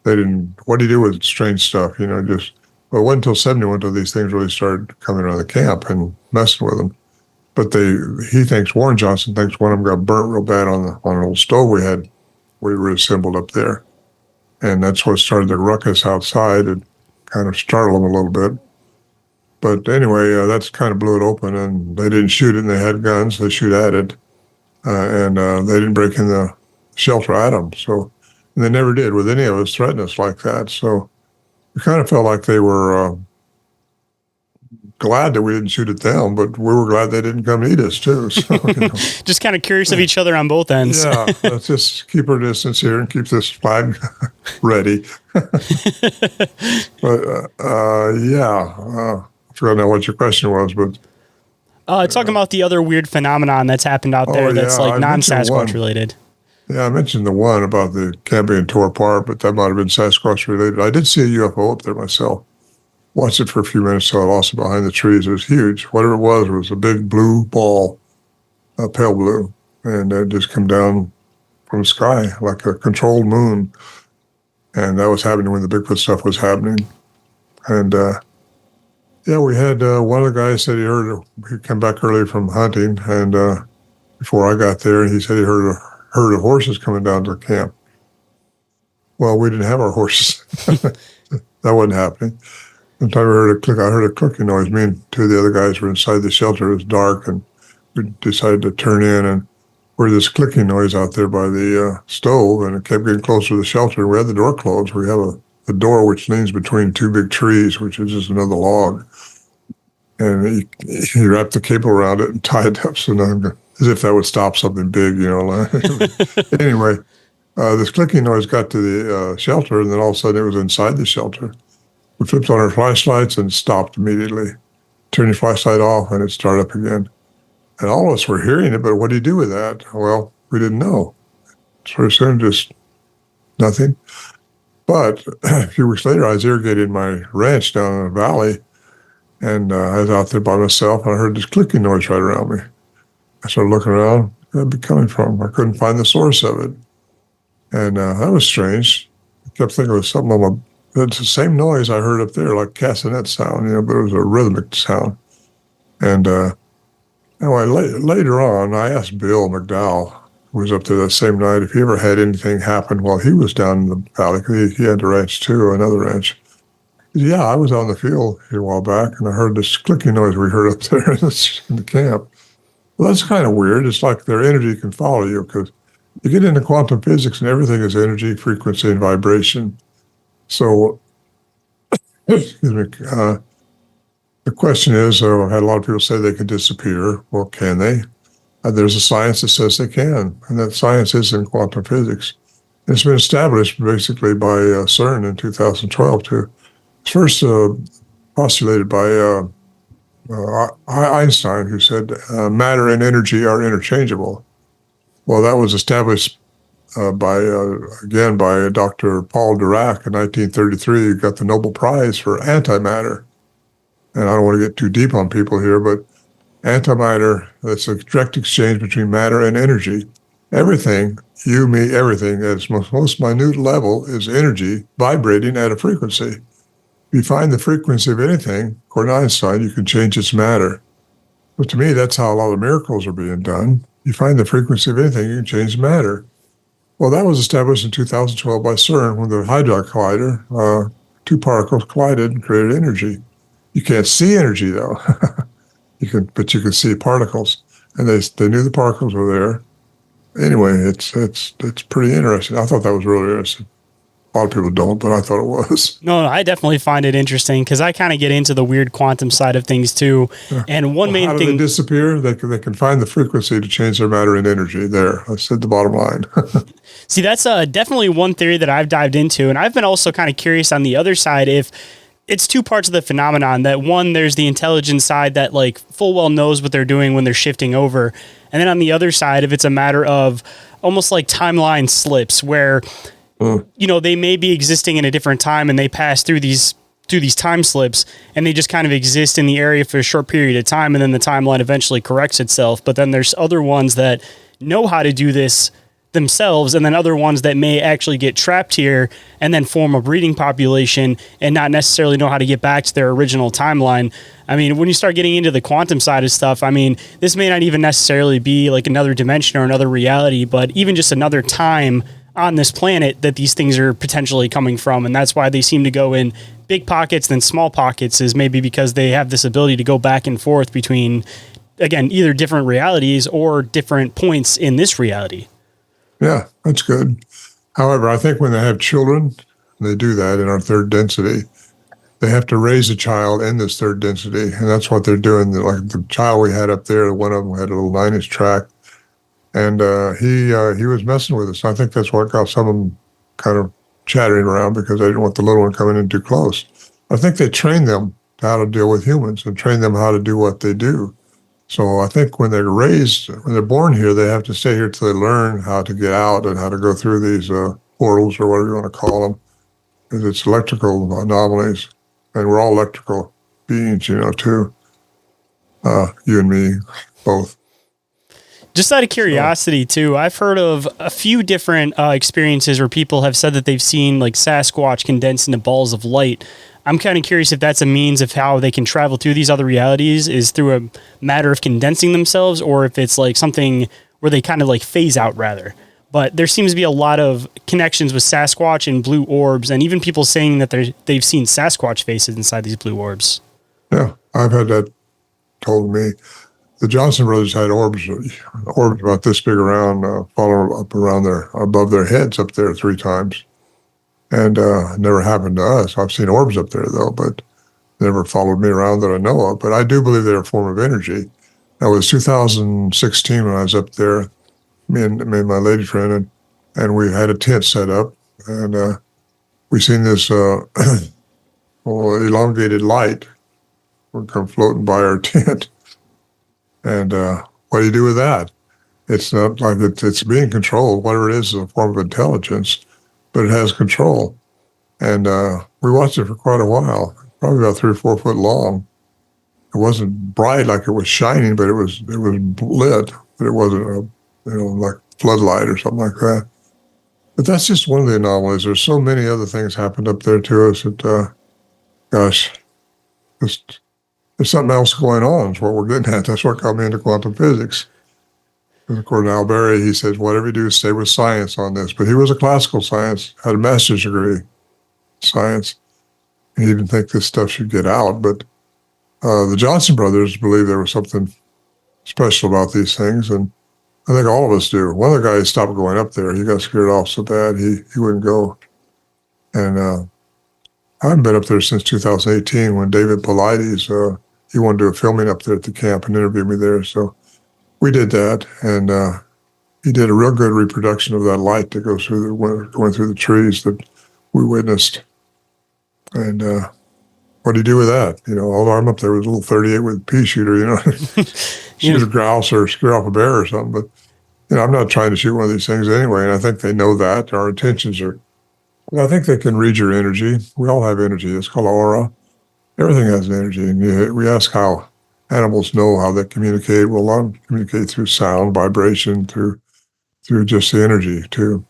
they didn't. What do you do with strange stuff? Well, it wasn't until 71 until these things really started coming around the camp and messing with them. But Warren Johnson thinks one of them got burnt real bad on an old stove we reassembled up there, and that's what started the ruckus outside. It kind of startled them a little bit. But anyway, that's kind of blew it open, and they didn't shoot it. And they had guns; they shoot at it, and they didn't break in the shelter at them. So. And they never did with any of us threaten us like that. So we kind of felt like they were glad that we didn't shoot at them, but we were glad they didn't come eat us too. So, just kind of curious of each other on both ends. Yeah, let's just keep our distance here and keep this flag ready. But I forgot now what your question was, but talking about the other weird phenomenon that's happened out there that's like non-Sasquatch related. Yeah, I mentioned the one about the camp being tore apart, but that might have been Sasquatch related. I did see a UFO up there myself. Watched it for a few minutes till I lost it behind the trees. It was huge. Whatever it was a big blue ball, pale blue, and it just come down from the sky like a controlled moon. And that was happening when the Bigfoot stuff was happening. And we had one of the guys said he'd come back early from hunting, and before I got there, he said he heard a herd of horses coming down to the camp. Well, we didn't have our horses. That wasn't happening. Sometime I heard a clicking noise. Me and two of the other guys were inside the shelter. It was dark, and we decided to turn in, and heard this clicking noise out there by the stove, and it kept getting closer to the shelter. We had the door closed. We have a door which leans between two big trees, which is just another log. And he wrapped the cable around it and tied it up as if that would stop something big, Anyway, this clicking noise got to the shelter, and then all of a sudden it was inside the shelter. We flipped on our flashlights and stopped immediately. Turned your flashlight off, and it started up again. And all of us were hearing it, but what do you do with that? Well, we didn't know. So soon, just nothing. But a few weeks later, I was irrigating my ranch down in the valley, and I was out there by myself, and I heard this clicking noise right around me. I started looking around. Where'd it be coming from? I couldn't find the source of it. And that was strange. I kept thinking it was something it's the same noise I heard up there, like castanet sound, but it was a rhythmic sound. And anyway, later on, I asked Bill McDowell, who was up there that same night, if he ever had anything happen while he was down in the valley, because he had a ranch too, another ranch. He said, yeah, I was out in the field here a while back, and I heard this clicking noise we heard up there in the camp. Well, that's kind of weird. It's like their energy can follow you, because you get into quantum physics and everything is energy, frequency, and vibration. So, excuse me, the question is, I had a lot of people say they can disappear. Well, can they? There's a science that says they can, and that science is in quantum physics. And it's been established basically by CERN in 2012 too. It's first postulated by Einstein, who said matter and energy are interchangeable. Well, that was established by Dr. Paul Dirac in 1933, who got the Nobel Prize for antimatter. And I don't want to get too deep on people here, but antimatter, that's a direct exchange between matter and energy. Everything, you, me, everything at its most minute level is energy vibrating at a frequency. If you find the frequency of anything, according to Einstein, you can change its matter. But to me, that's how a lot of miracles are being done. You find the frequency of anything, you can change the matter. Well, that was established in 2012 by CERN when the Hadron Collider, two particles collided and created energy. You can't see energy, though. But you can see particles, and they knew the particles were there. Anyway, it's pretty interesting. I thought that was really interesting. A lot of people don't, but I thought it was. No, I definitely find it interesting because I kind of get into the weird quantum side of things too. Yeah. And one main how do thing they disappear? They can find the frequency to change their matter and energy. There, I said the bottom line. See, that's definitely one theory that I've dived into, and I've been also kind of curious on the other side if it's two parts of the phenomenon. That one, there's the intelligence side that like full well knows what they're doing when they're shifting over, and then on the other side, if it's a matter of almost like timeline slips where you know, they may be existing in a different time and they pass through these time slips and they just kind of exist in the area for a short period of time, and then the timeline eventually corrects itself. But then there's other ones that know how to do this themselves, and then other ones that may actually get trapped here and then form a breeding population and not necessarily know how to get back to their original timeline. I mean, when you start getting into the quantum side of stuff, I mean, this may not even necessarily be like another dimension or another reality, but even just another time on this planet that these things are potentially coming from. And that's why they seem to go in big pockets than small pockets, is maybe because they have this ability to go back and forth between, again, either different realities or different points in this reality. Yeah, that's good. However, I think when they have children, they do that in our third density, they have to raise a child in this third density. And that's what they're doing. Like the child we had up there, one of them had a little 9-inch track. And he was messing with us. I think that's what got some of them kind of chattering around, because they didn't want the little one coming in too close. I think they train them how to deal with humans and train them how to do what they do. So I think when they're born here, they have to stay here till they learn how to get out and how to go through these portals, or whatever you want to call them. Because it's electrical anomalies, and we're all electrical beings, you know, too. You and me, both. Just out of curiosity, too, I've heard of a few different experiences where people have said that they've seen like Sasquatch condensed into balls of light. I'm kind of curious if that's a means of how they can travel through these other realities, is through a matter of condensing themselves, or if it's like something where they kind of like phase out rather. But there seems to be a lot of connections with Sasquatch and blue orbs, and even people saying that they've seen Sasquatch faces inside these blue orbs. Yeah, I've had that told me. The Johnson brothers had orbs about this big around, follow up around above their heads up there 3 times. And it never happened to us. I've seen orbs up there, though, but never followed me around that I know of. But I do believe they're a form of energy. That was 2016 when I was up there, me and my lady friend, and we had a tent set up. And we seen this elongated light would come floating by our tent. And what do you do with that? It's not like it's being controlled. Whatever it is a form of intelligence, but it has control. And we watched it for quite a while, probably about 3 or 4 foot long. It wasn't bright like it was shining, but it was lit. But it wasn't like floodlight or something like that. But that's just one of the anomalies. There's so many other things happened up there to us that, just. There's something else going on is what we're getting at. That's what got me into quantum physics. And according to Al Berry, he says, whatever you do, stay with science on this. But he was a classical science, had a master's degree in science. He didn't think this stuff should get out. But the Johnson brothers believe there was something special about these things. And I think all of us do. One of the guys stopped going up there. He got scared off so bad, he wouldn't go. And I haven't been up there since 2018 when David Paulides, he wanted to do a filming up there at the camp and interview me there. So we did that, and he did a real good reproduction of that light that goes through going through the trees that we witnessed. And what do you do with that? All I'm up there with a little 38 with a pea shooter, shoot a grouse or scare off a bear or something. But I'm not trying to shoot one of these things anyway, and I think they know that. Our intentions are. I think they can read your energy. We all have energy. It's called aura. Everything has energy. And we ask how animals know how they communicate. Well, a lot of them communicate through sound, vibration, through just the energy too.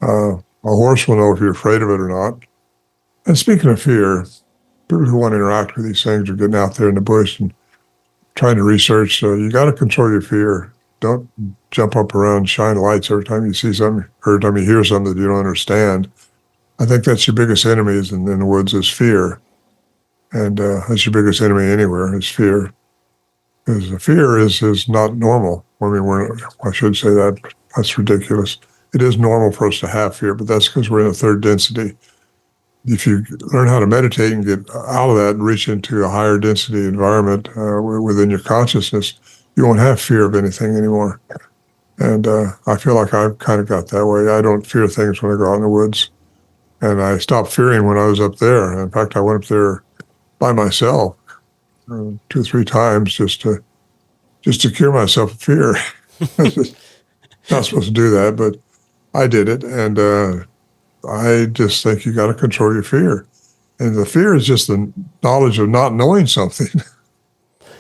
A horse will know if you're afraid of it or not. And speaking of fear, people who want to interact with these things are getting out there in the bush and trying to research. So you got to control your fear. Don't jump up around, shine lights every time you see something, every time you hear something that you don't understand. I think that's your biggest enemy is in the woods is fear. And that's your biggest enemy anywhere is fear. Because fear is not normal. I mean, I should say that. That's ridiculous. It is normal for us to have fear, but that's because we're in a third density. If you learn how to meditate and get out of that and reach into a higher density environment within your consciousness, you won't have fear of anything anymore. And I feel like I've kind of got that way. I don't fear things when I go out in the woods. And I stopped fearing when I was up there. In fact, I went up there by myself 2 or 3 times just to cure myself of fear. Not supposed to do that, but I did it. And I just think you got to control your fear. And the fear is just the knowledge of not knowing something.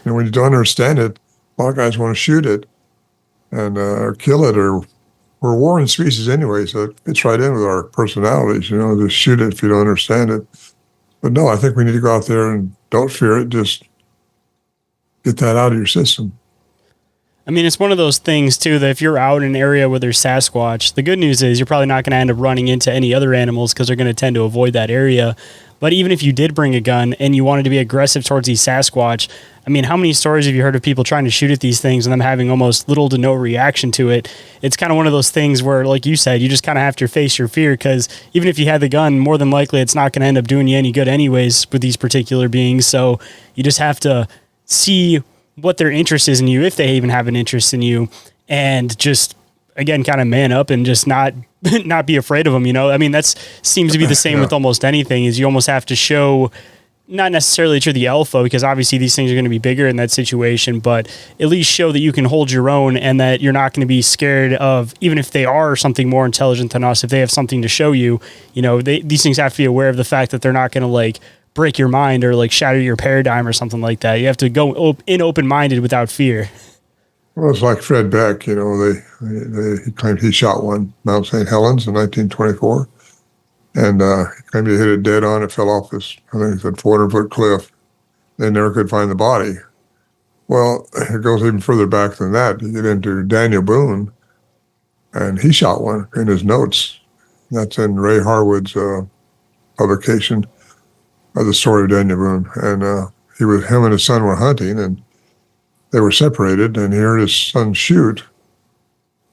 And when you don't understand it, a lot of guys want to shoot it and or kill it, or we're a warring species anyway, so it fits right in with our personalities, just shoot it if you don't understand it. But no, I think we need to go out there and don't fear it, just get that out of your system. I mean, it's one of those things, too, that if you're out in an area where there's Sasquatch, the good news is you're probably not going to end up running into any other animals because they're going to tend to avoid that area. But even if you did bring a gun and you wanted to be aggressive towards these Sasquatch, I mean, how many stories have you heard of people trying to shoot at these things and them having almost little to no reaction to it? It's kind of one of those things where, like you said, you just kind of have to face your fear, because even if you had the gun, more than likely it's not going to end up doing you any good anyways with these particular beings. So you just have to see what their interest is in you, if they even have an interest in you, and just, again, kind of man up and just not be afraid of them, I mean, that seems to be the same with almost anything, is you almost have to show, not necessarily that you're the alpha, because obviously these things are going to be bigger in that situation, but at least show that you can hold your own and that you're not going to be scared of, even if they are something more intelligent than us, if they have something to show you, these things have to be aware of the fact that they're not going to break your mind or shatter your paradigm or something like that. You have to go in open-minded without fear. Well, it's like Fred Beck, he claimed he shot one, Mount St. Helens in 1924. And he claimed he hit it dead on. It fell off this, I think it's a 400-foot cliff. They never could find the body. Well, it goes even further back than that. You get into Daniel Boone, and he shot one in his notes. That's in Ray Harwood's publication of the story of Daniel Boone. And him and his son were hunting, and they were separated, and he heard his son shoot.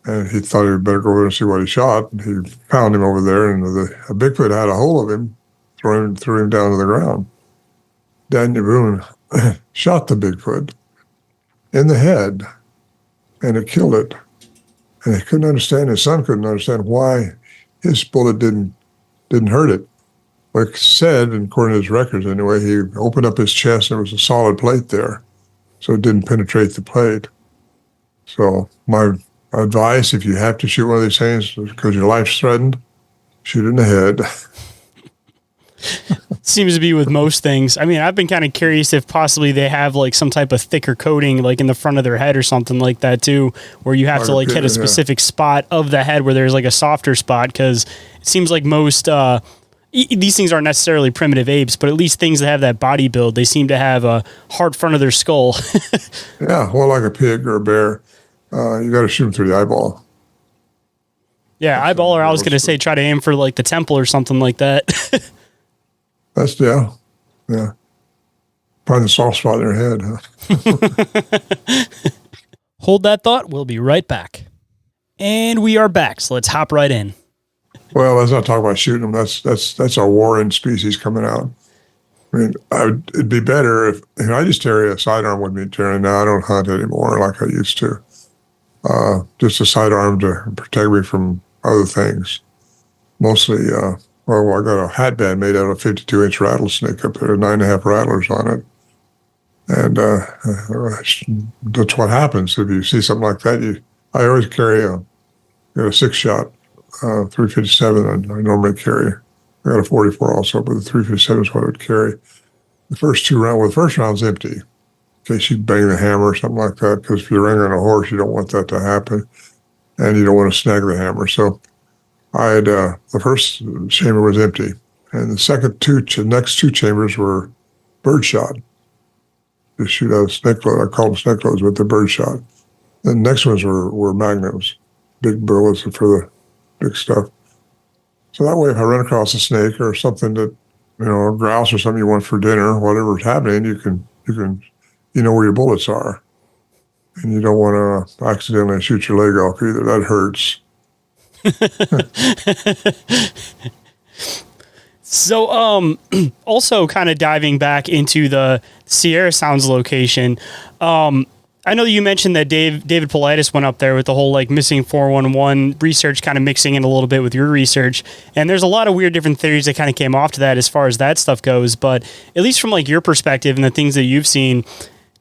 And he thought he'd better go over and see what he shot. And he found him over there, and a Bigfoot had a hold of him, threw him down to the ground. Daniel Boone shot the Bigfoot in the head, and it killed it. And he couldn't understand, his son couldn't understand why his bullet didn't hurt it. Like said, and according to his records anyway, he opened up his chest and there was a solid plate there, so it didn't penetrate the plate. So my advice, if you have to shoot one of these things because your life's threatened, shoot it in the head. Seems to be with most things. I mean, I've been kind of curious if possibly they have some type of thicker coating in the front of their head or something like that too, where you have to hit a specific spot of the head where there's a softer spot, because it seems like most these things aren't necessarily primitive apes, but at least things that have that body build, they seem to have a hard front of their skull. Yeah, well, like a pig or a bear, you got to shoot them through the eyeball. Yeah, eyeball, or I was going to say try to aim for the temple or something like that. That's, yeah. Find the soft spot in their head, huh? Hold that thought. We'll be right back. And we are back, so let's hop right in. Well, let's not talk about shooting them. That's our warring species coming out. I mean, it'd be better if I just carry a sidearm with me, Terry. Now I don't hunt anymore like I used to. Just a sidearm to protect me from other things. Mostly, I got a hat band made out of 52-inch rattlesnake up there, 9.5 rattlers on it. And that's what happens if you see something like that. I always carry a 6-shot. 357 I normally carry. I got a 44 also, but the 357 is what I would carry. The first round's empty. case you bang the hammer or something like that. Because if you're riding on a horse, you don't want that to happen, and you don't want to snag the hammer. So I had the first chamber was empty, and the next two chambers were birdshot. You shoot out a snake load. I call them snake loads, but they're birdshot. The next ones were magnums, big bullets for the big stuff. So that way, if I run across a snake or something that, a grouse or something you want for dinner, whatever's happening, you know where your bullets are, and you don't want to accidentally shoot your leg off either. That hurts. So, also kind of diving back into the Sierra Sounds location, I know you mentioned that David Paulides went up there with the whole like missing 411 research kind of mixing in a little bit with your research. And there's a lot of weird different theories that kind of came off to that as far as that stuff goes. But at least from like your perspective and the things that you've seen,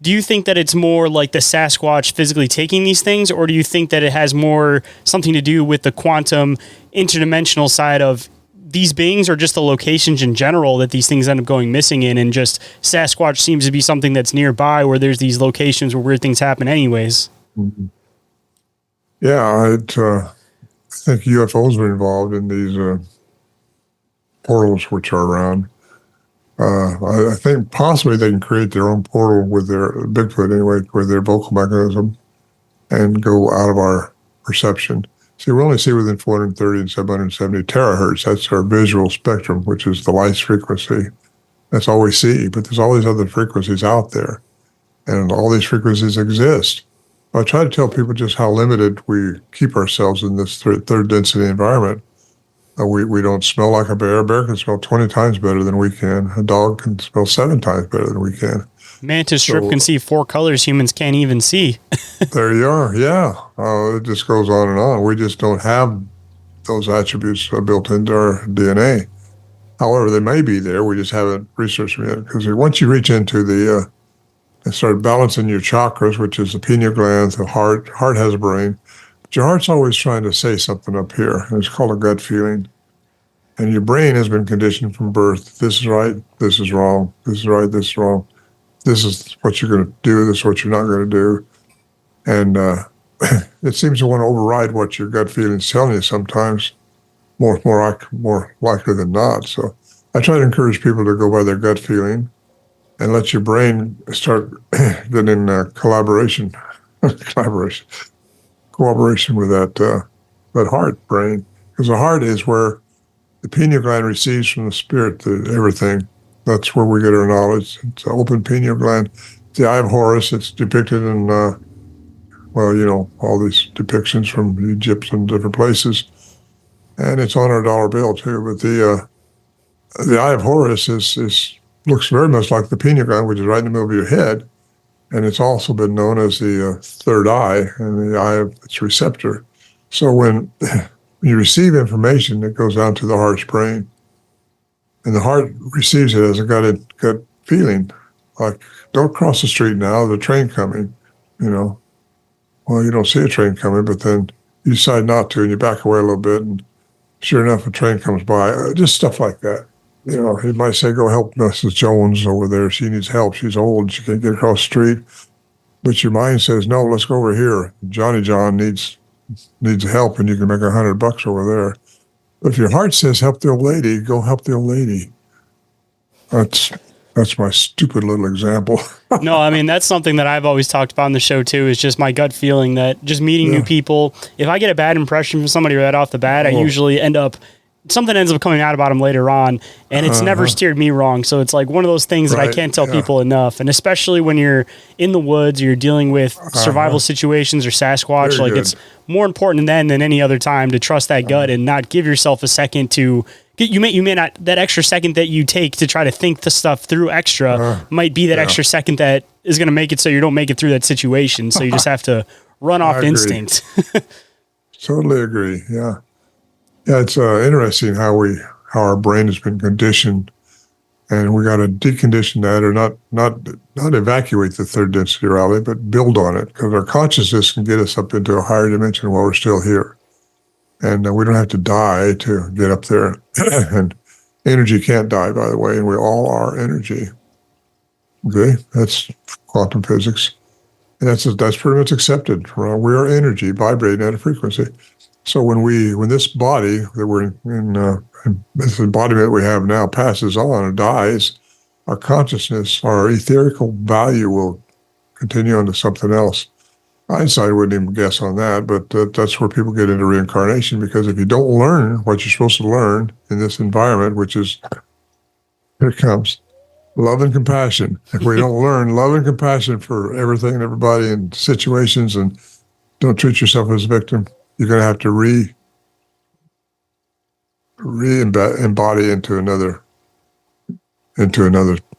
do you think that it's more like the Sasquatch physically taking these things, or do you think that it has more something to do with the quantum interdimensional side of these beings, or just the locations in general that these things end up going missing in, and just Sasquatch seems to be something that's nearby where there's these locations where weird things happen anyways? Mm-hmm. Yeah, I think UFOs are involved in these portals which are around. I think possibly they can create their own portal with their Bigfoot anyway, with their vocal mechanism, and go out of our perception. See, we only see within 430 and 770 terahertz. That's our visual spectrum, which is the light frequency. That's all we see. But there's all these other frequencies out there, and all these frequencies exist. I try to tell people just how limited we keep ourselves in this third density environment. We don't smell like a bear. A bear can smell 20 times better than we can. A dog can smell 7 times better than we can. Mantis strip can see 4 colors humans can't even see. There you are. Yeah. It just goes on and on. We just don't have those attributes built into our DNA. However, they may be there. We just haven't researched them yet. Because once you reach into and start balancing your chakras, which is the pineal gland, the heart has a brain. But your heart's always trying to say something up here. And it's called a gut feeling. And your brain has been conditioned from birth. This is right. This is wrong. This is right. This is wrong. This is what you're going to do. This is what you're not going to do. And it seems to want to override what your gut feeling's telling you sometimes, more likely than not. So I try to encourage people to go by their gut feeling and let your brain start getting cooperation with that heart brain. Because the heart is where the pineal gland receives from the spirit everything. That's where we get our knowledge. It's an open pineal gland. The Eye of Horus. It's depicted in, all these depictions from Egypt and different places. And it's on our dollar bill, too. But the Eye of Horus looks very much like the pineal gland, which is right in the middle of your head. And it's also been known as the third eye and the eye of its receptor. So when you receive information, it goes down to the heart's brain. And the heart receives it as a gut feeling, like, don't cross the street now, there's a train coming, Well, you don't see a train coming, but then you decide not to, and you back away a little bit, and sure enough, a train comes by. Just stuff like that. He might say, go help Mrs. Jones over there. She needs help. She's old. She can't get across the street. But your mind says, no, let's go over here. Johnny John needs help, and you can make $100 over there. But if your heart says, help the old lady, go help the old lady. That's my stupid little example. No, I mean, that's something that I've always talked about on the show, too, is just my gut feeling that just meeting new people, if I get a bad impression from somebody right off the bat, I usually something ends up coming out about them later on, and it's never steered me wrong. So it's like one of those things that I can't tell people enough. And especially when you're in the woods, or you're dealing with survival situations or Sasquatch, it's more important then than any other time to trust that gut and not give yourself a second to, you may not, that extra second that you take to try to think the stuff through extra might be that extra second that is going to make it so you don't make it through that situation. So you just have to run off instinct. Totally agree. Yeah. Yeah, it's interesting how our brain has been conditioned, and we got to decondition that, or not evacuate the third density reality, but build on it, because our consciousness can get us up into a higher dimension while we're still here, and we don't have to die to get up there. And energy can't die, by the way, and we all are energy. Okay, that's quantum physics. And that's pretty much accepted. We are energy vibrating at a frequency. So when this body that we're in this embodiment we have now passes on or dies, our consciousness, our etherical value will continue on to something else. Einstein wouldn't even guess on that, but that's where people get into reincarnation, because if you don't learn what you're supposed to learn in this environment, which is, here it comes, love and compassion. If we don't learn love and compassion for everything and everybody and situations, and don't treat yourself as a victim, you're going to have to embody into another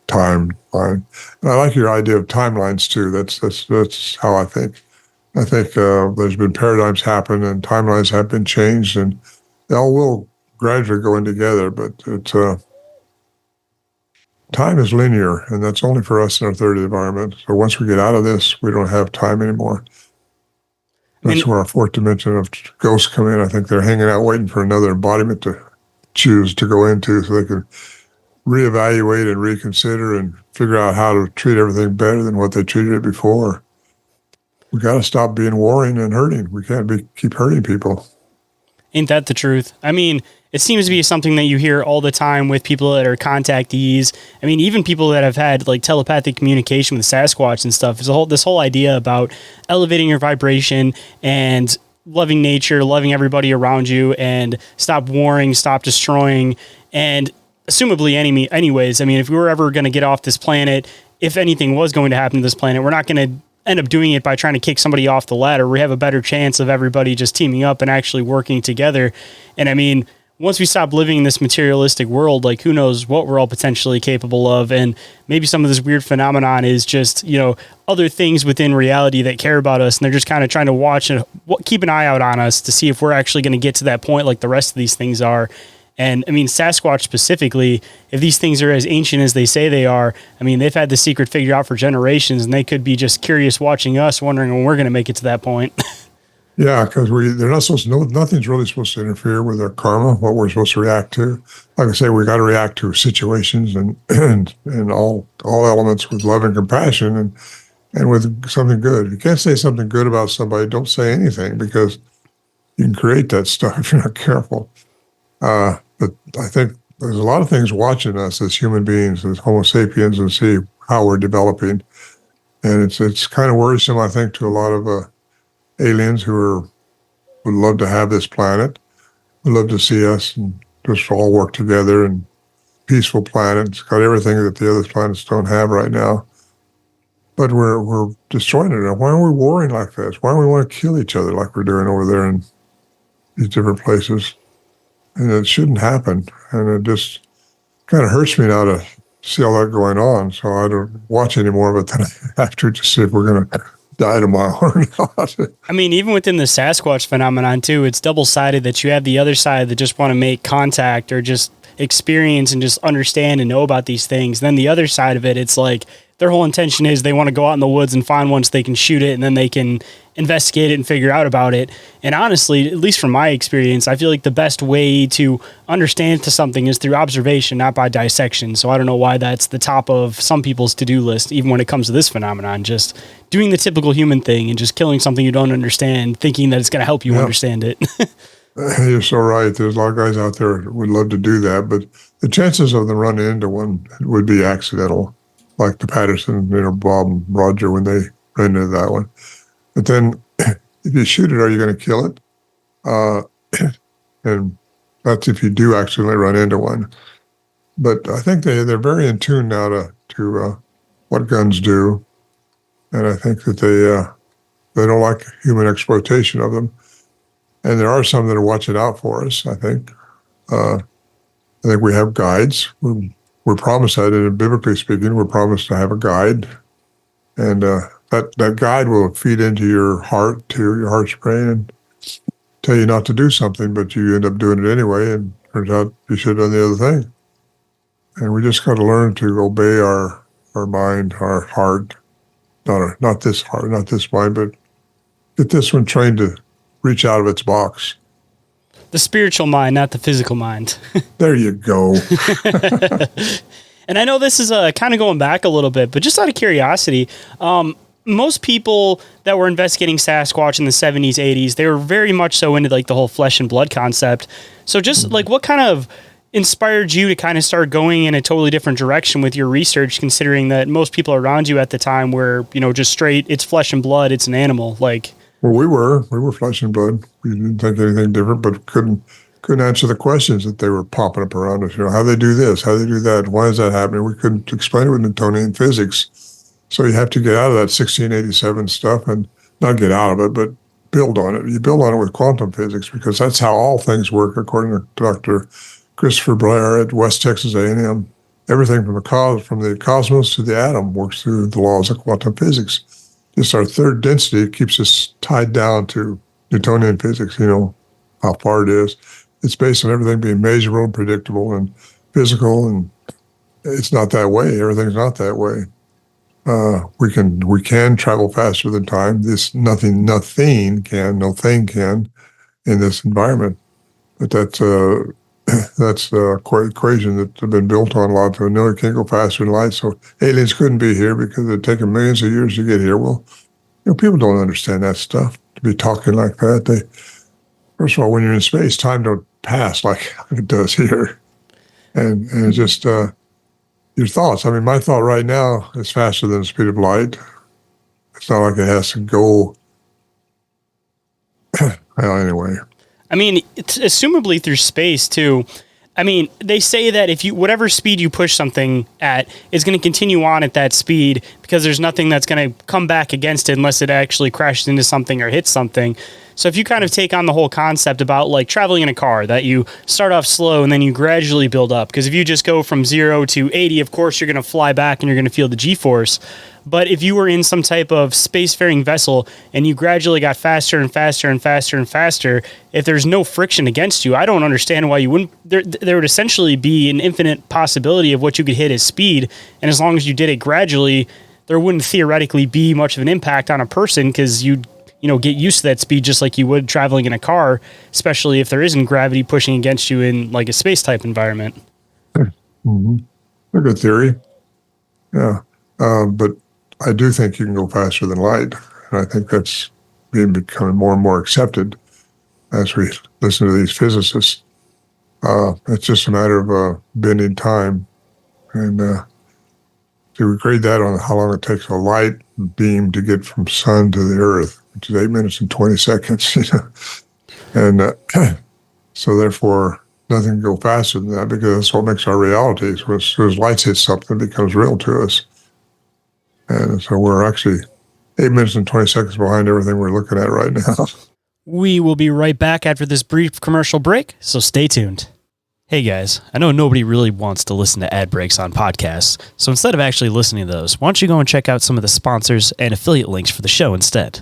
timeline. And I like your idea of timelines too. That's how I think. I think there's been paradigms happen and timelines have been changed, and they all will gradually go in together. But time is linear, and that's only for us in our third environment. So once we get out of this, we don't have time anymore. That's where our fourth dimension of ghosts come in. I think they're hanging out waiting for another embodiment to choose to go into so they can reevaluate and reconsider and figure out how to treat everything better than what they treated it before. We got to stop being warring and hurting. We can't keep hurting people. Ain't that the truth? I mean, it seems to be something that you hear all the time with people that are contactees. I mean, even people that have had like telepathic communication with Sasquatch and stuff. This whole idea about elevating your vibration and loving nature, loving everybody around you, and stop warring, stop destroying, and assumably anyways, I mean, if we were ever going to get off this planet, if anything was going to happen to this planet, we're not going to end up doing it by trying to kick somebody off the ladder. We have a better chance of everybody just teaming up and actually working together. And I mean, once we stop living in this materialistic world, like who knows what we're all potentially capable of. And maybe some of this weird phenomenon is just, you know, other things within reality that care about us. And they're just kind of trying to watch and keep an eye out on us to see if we're actually going to get to that point like the rest of these things are. And I mean, Sasquatch specifically, if these things are as ancient as they say they are, I mean, they've had the secret figured out for generations, and they could be just curious watching us, wondering when we're going to make it to that point. Yeah, because they're not supposed to know, nothing's really supposed to interfere with our karma, what we're supposed to react to. Like I say, we got to react to situations and all elements with love and compassion and with something good. If you can't say something good about somebody, don't say anything, because you can create that stuff if you're not careful. But I think there's a lot of things watching us as human beings, as Homo sapiens, and see how we're developing. And it's kind of worrisome, I think, to a lot of aliens who would love to have this planet, would love to see us and just all work together and peaceful planet. It's got everything that the other planets don't have right now. But we're destroying it. Why are we warring like this? Why do we want to kill each other like we're doing over there in these different places? And it shouldn't happen. And it just kind of hurts me now to see all that going on. So I don't watch any more of it than I have to see if we're going to die tomorrow or not. I mean, even within the Sasquatch phenomenon, too, it's double-sided that you have the other side that just want to make contact or just experience and just understand and know about these things. Then the other side of it, it's like their whole intention is they want to go out in the woods and find one so they can shoot it, and then they can investigate it and figure out about it. And honestly, at least from my experience, I feel like the best way to understand to something is through observation, not by dissection. So I don't know why that's the top of some people's to-do list, even when it comes to this phenomenon, just doing the typical human thing and just killing something you don't understand, thinking that it's going to help you understand it. You're so right. There's a lot of guys out there that would love to do that, but the chances of them running into one would be accidental, like the Patterson, Bob and Roger when they ran into that one. But then if you shoot it, are you going to kill it? And that's if you do accidentally run into one. But I think they're very in tune now to what guns do. And I think that they don't like human exploitation of them. And there are some that are watching out for us, I think. I think we have guides. We're promised that, and biblically speaking, we're promised to have a guide. And that guide will feed into your heart, to your heart's brain, and tell you not to do something, but you end up doing it anyway, and turns out you should have done the other thing. And we just got to learn to obey our mind, our heart, not this heart, not this mind, but get this one trained to reach out of its box. The spiritual mind, not the physical mind. There you go. And I know this is kind of going back a little bit, but just out of curiosity, most people that were investigating Sasquatch in the 70s, 80s, they were very much so into like the whole flesh and blood concept. So just like what kind of inspired you to kind of start going in a totally different direction with your research, considering that most people around you at the time were, just straight, it's flesh and blood, it's an animal. Like, well, we were flesh and blood. We didn't think anything different, but couldn't answer the questions that they were popping up around us. How they do this, how they do that, why is that happening? We couldn't explain it with Newtonian physics. So you have to get out of that 1687 stuff and not get out of it, but build on it. You build on it with quantum physics because that's how all things work, according to Dr. Christopher Blair at West Texas A&M. Everything from the cosmos to the atom works through the laws of quantum physics. Just our third density keeps us tied down to Newtonian physics, how far it is. It's based on everything being measurable and predictable and physical, and it's not that way. Everything's not that way. We can travel faster than time. Nothing can in this environment. But that's the equation that's been built on a lot. So no, it can't go faster than light. So aliens couldn't be here because it'd taken millions of years to get here. Well, people don't understand that stuff. To be talking like that, first of all, when you're in space, time don't pass like it does here, and it's just your thoughts. I mean, my thought right now is faster than the speed of light. It's not like it has to go. Well, anyway. I mean, it's assumably through space too. I mean, they say that if whatever speed you push something at is going to continue on at that speed because there's nothing that's going to come back against it unless it actually crashes into something or hits something. So if you kind of take on the whole concept about like traveling in a car, that you start off slow and then you gradually build up. Because if you just go from 0 to 80, of course, you're going to fly back and you're going to feel the G-force. But if you were in some type of spacefaring vessel and you gradually got faster and faster and faster and faster, if there's no friction against you, I don't understand why you wouldn't. There would essentially be an infinite possibility of what you could hit as speed. And as long as you did it gradually, there wouldn't theoretically be much of an impact on a person because you'd get used to that speed just like you would traveling in a car, especially if there isn't gravity pushing against you in like a space type environment. Mm-hmm. A good theory. Yeah. But I do think you can go faster than light. And I think that's becoming more and more accepted as we listen to these physicists. It's just a matter of bending time. And to grade that on how long it takes a light beam to get from sun to the earth, which is 8 minutes and 20 seconds. And so therefore, nothing can go faster than that because that's what makes our reality. So as soon as lights hit something, it becomes real to us. And so we're actually 8 minutes and 20 seconds behind everything we're looking at right now. We will be right back after this brief commercial break, so stay tuned. Hey guys, I know nobody really wants to listen to ad breaks on podcasts, so instead of actually listening to those, why don't you go and check out some of the sponsors and affiliate links for the show instead.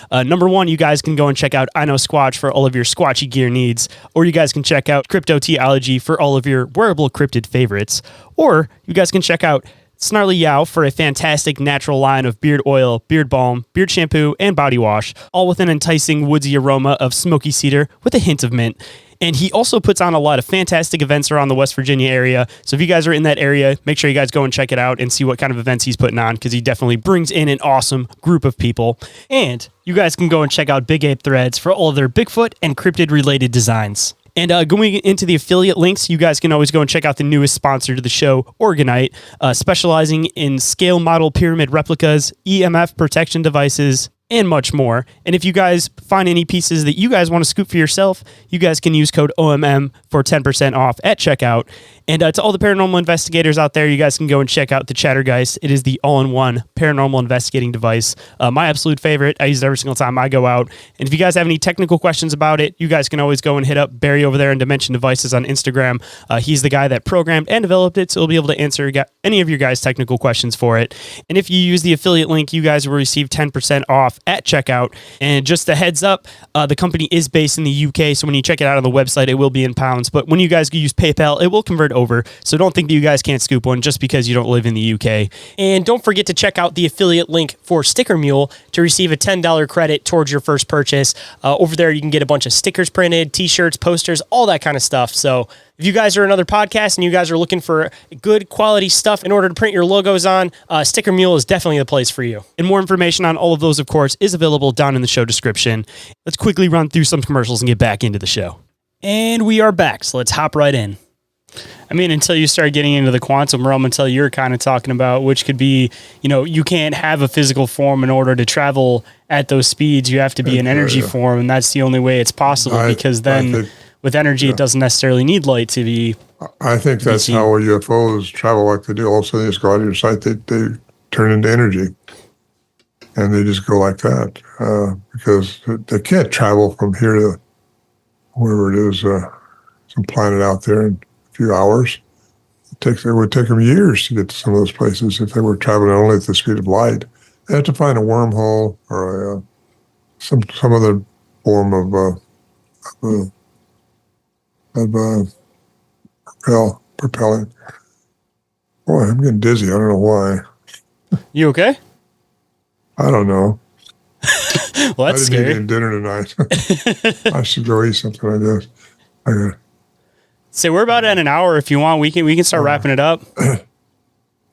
Number one, you guys can go and check out IKNOWSQUATCH for all of your squatchy gear needs, or you guys can check out Cryptoteeology for all of your wearable cryptid favorites, or you guys can check out Snarly for a fantastic natural line of beard oil, beard balm, beard shampoo, and body wash, all with an enticing woodsy aroma of smoky cedar with a hint of mint. And he also puts on a lot of fantastic events around the West Virginia area. So if you guys are in that area, make sure you guys go and check it out and see what kind of events he's putting on, because he definitely brings in an awesome group of people. And you guys can go and check out Big Ape Threads for all of their Bigfoot and cryptid-related designs. And going into the affiliate links, you guys can always go and check out the newest sponsor to the show, Oregon-ite, specializing in scale model pyramid replicas, EMF protection devices, and much more. And if you guys find any pieces that you guys want to scoop for yourself, you guys can use code OMM for 10% off at checkout. And to all the paranormal investigators out there, you guys can go and check out the Chattergeist. It is the all-in-one paranormal investigating device. My absolute favorite. I use it every single time I go out. And if you guys have any technical questions about it, you guys can always go and hit up Barry over there in Dimension Devices on Instagram. He's the guy that programmed and developed it, so he'll be able to answer any of your guys' technical questions for it. And if you use the affiliate link, you guys will receive 10% off at checkout. And just a heads up, the company is based in the UK, so when you check it out on the website, it will be in pounds. But when you guys use PayPal, it will convert over. So don't think that you guys can't scoop one just because you don't live in the UK. And don't forget to check out the affiliate link for Sticker Mule to receive a $10 credit towards your first purchase. Over there, you can get a bunch of stickers printed, t-shirts, posters, all that kind of stuff. So if If you guys are another podcast and you guys are looking for good quality stuff in order to print your logos on, Sticker Mule is definitely the place for you. And more information on all of those, of course, is available down in the show description. Let's quickly run through some commercials and get back into the show. And we are back, so let's hop right in. I mean, until you start getting into the quantum realm, until you're kind of talking about, which could be, you can't have a physical form in order to travel at those speeds. You have to be an energy form, and that's the only way it's possible, because then with energy, it doesn't necessarily need light to be. I think that's how UFOs travel like they do. All of a sudden, they just go out of your sight, they turn into energy, and they just go like that because they can't travel from here to wherever it is, some planet out there in a few hours. It would take them years to get to some of those places if they were traveling only at the speed of light. They have to find a wormhole or some other form of propelling. Boy, I'm getting dizzy. I don't know why. You okay? I don't know. Well, that's scary. I didn't eat any dinner tonight. I should go eat something, I guess. So we're about at an hour. If you want, we can start wrapping it up.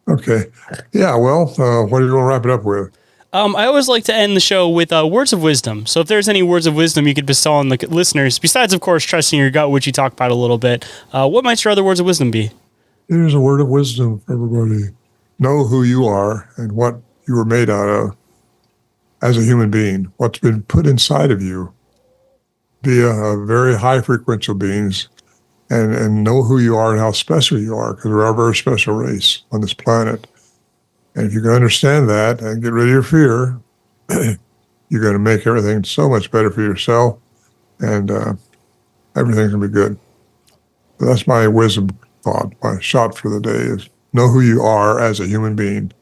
Okay. Yeah, well, what are you going to wrap it up with? I always like to end the show with words of wisdom. So if there's any words of wisdom you could bestow on the listeners, besides, of course, trusting your gut, which you talked about a little bit, what might your other words of wisdom be? Here's a word of wisdom for everybody. Know who you are and what you were made out of as a human being, what's been put inside of you via very high frequential beings, and know who you are and how special you are, because we're a very special race on this planet. And if you can understand that and get rid of your fear, you're going to make everything so much better for yourself, and everything's going to be good. So that's my wisdom thought. My shot for the day is know who you are as a human being,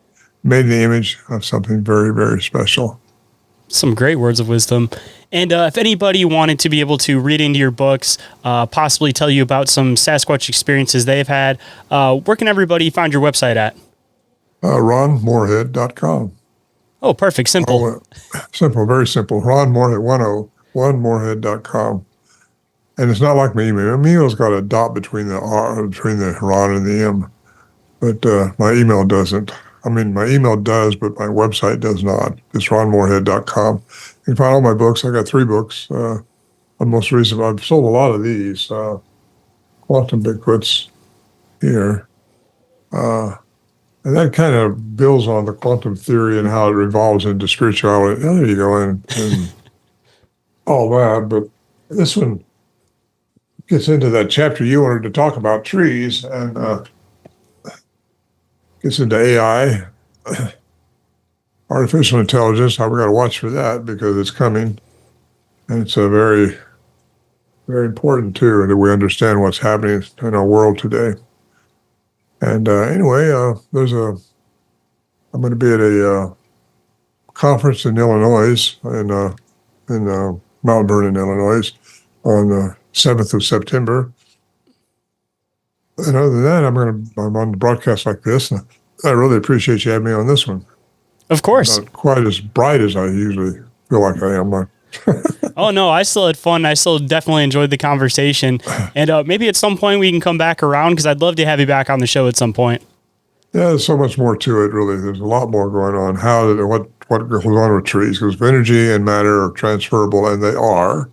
made in the image of something very, very special. Some great words of wisdom. And if anybody wanted to be able to read into your books, possibly tell you about some Sasquatch experiences they've had, where can everybody find your website at? RonMorehead.com. Oh, perfect. Simple. Simple, very simple. Ron Morehead, 101 Morehead.com. And it's not like my email. My email's got a dot between the Ron and the M, but my email doesn't. I mean, my email does, but my website does not. It's ronmorehead.com. You can find all my books. I got 3 books. The most recent, I've sold a lot of these. Quantum Bigfoots here. And that kind of builds on the quantum theory and how it revolves into spirituality. Oh, there you go, and all that. But this one gets into that chapter you wanted to talk about, trees, and gets into AI, artificial intelligence, how we got to watch for that because it's coming. And it's a very, very important, too, that we understand what's happening in our world today. And anyway, I'm going to be at a conference in Illinois, in Mount Vernon, Illinois, on the 7th of September. And other than that, I'm on the broadcast like this, and I really appreciate you having me on this one. Of course. Not quite as bright as I usually feel like I am. Oh, no, I still had fun. I still definitely enjoyed the conversation. And maybe at some point we can come back around, because I'd love to have you back on the show at some point. Yeah, there's so much more to it, really. There's a lot more going on. What goes on with trees? Because energy and matter are transferable, and they are.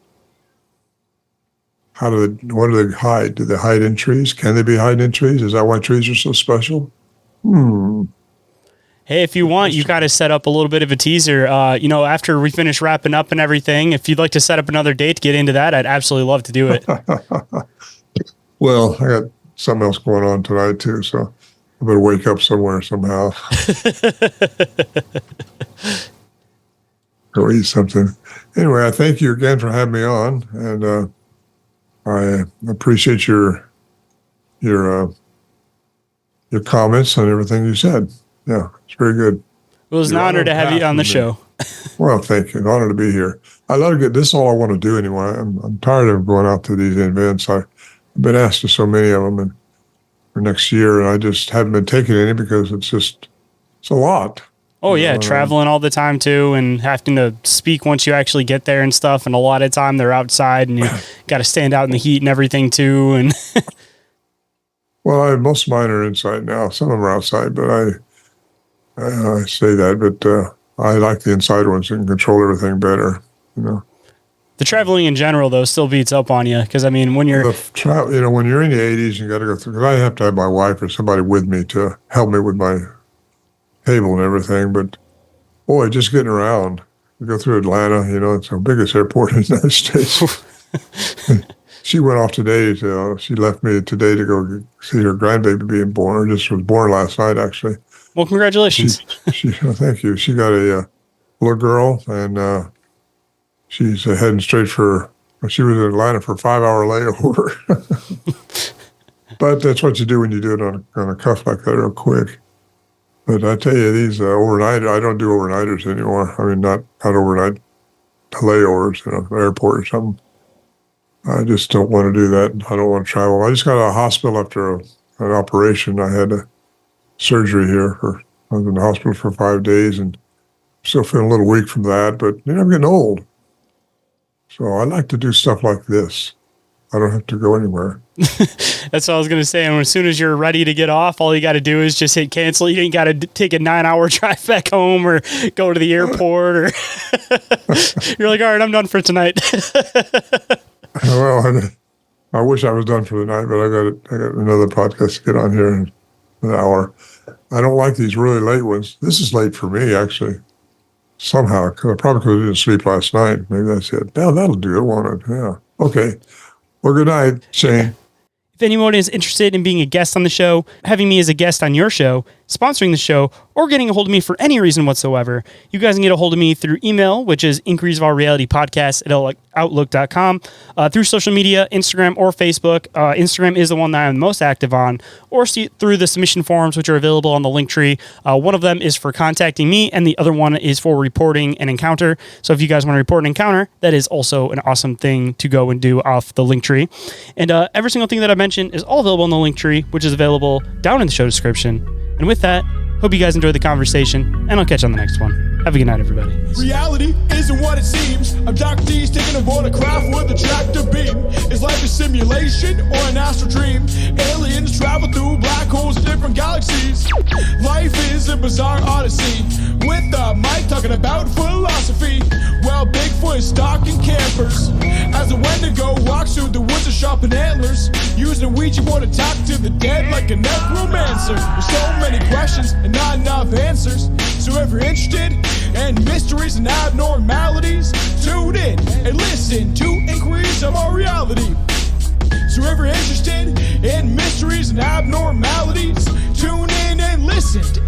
What do they hide? Do they hide in trees? Can they be hiding in trees? Is that why trees are so special? Hey, if you want, you got to set up a little bit of a teaser. After we finish wrapping up and everything, if you'd like to set up another date to get into that, I'd absolutely love to do it. Well, I got something else going on tonight, too, so I better wake up somewhere somehow. Go eat something. Anyway, I thank you again for having me on, and I appreciate your comments and everything you said. Yeah, it's very good. It was an honor to have you on the show. Well, thank you. An honor to be here. I love to get this. Is all I want to do anyway. I'm tired of going out to these events. I've been asked to so many of them for next year, and I just haven't been taking any because it's a lot. Oh, yeah, traveling all the time, too, and having to speak once you actually get there and stuff. And a lot of time they're outside, and you got to stand out in the heat and everything, too. And Well, most of mine are inside now. Some of them are outside, but I say that, but I like the inside ones that can control everything better, you know. The traveling in general, though, still beats up on you because, I mean, when you're... when you're in the 80s, you got to go through... Because I have to have my wife or somebody with me to help me with my table and everything, but, boy, just getting around. You go through Atlanta, you know, it's the biggest airport in the United States. She went off today. She left me today to go see her grandbaby being born. Or just was born last night, actually. Well, congratulations. Thank you. She got a little girl, and she's heading straight for... She was in Atlanta for a 5-hour layover. But that's what you do when you do it on a cuff like that real quick. But I tell you, these overnight, I don't do overnighters anymore. I mean, not overnight layovers in an airport or something. I just don't want to do that. I don't want to travel. I just got out of the hospital after an operation. I had a surgery here. I was in the hospital for 5 days and still feeling a little weak from that, but I'm getting old. So I like to do stuff like this. I don't have to go anywhere. That's what I was going to say. And as soon as you're ready to get off, all you got to do is just hit cancel. You ain't got to take a 9-hour drive back home or go to the airport. Or you're like, all right, I'm done for tonight. Well, I wish I was done for the night, but I got another podcast to get on here in an hour. I don't like these really late ones. This is late for me, actually. Somehow, probably because I didn't sleep last night. Maybe that's it. That'll do it, won't it? Yeah. Okay. Well, good night, Shayn. If anyone is interested in being a guest on the show, having me as a guest on your show, sponsoring the show, or getting a hold of me for any reason whatsoever, you guys can get a hold of me through email, which is inquiriesofourrealitypodcast@outlook.com, through social media, Instagram or Facebook. Instagram is the one that I'm most active on, or through the submission forums, which are available on the Linktree. One of them is for contacting me, and the other one is for reporting an encounter. So if you guys want to report an encounter, that is also an awesome thing to go and do off the Linktree. And every single thing that I mentioned is all available on the Linktree, which is available down in the show description. And with that, hope you guys enjoyed the conversation, and I'll catch you on the next one. Have a good night, everybody. Reality isn't what it seems. Abductees taking aboard a craft with a tractor beam. Is life a simulation or an astral dream? Aliens travel through black holes in different galaxies. Life is a bizarre odyssey. With the mic talking about philosophy. Well, Bigfoot is stalking campers as a Wendigo walks through the woods of sharpened antlers, using Ouija board to talk to the dead like a necromancer. There's so many questions and not enough answers. So if you're interested in mysteries and abnormalities, tune in and listen to Inquiries of Our Reality. So if you're interested in mysteries and abnormalities, tune in and listen to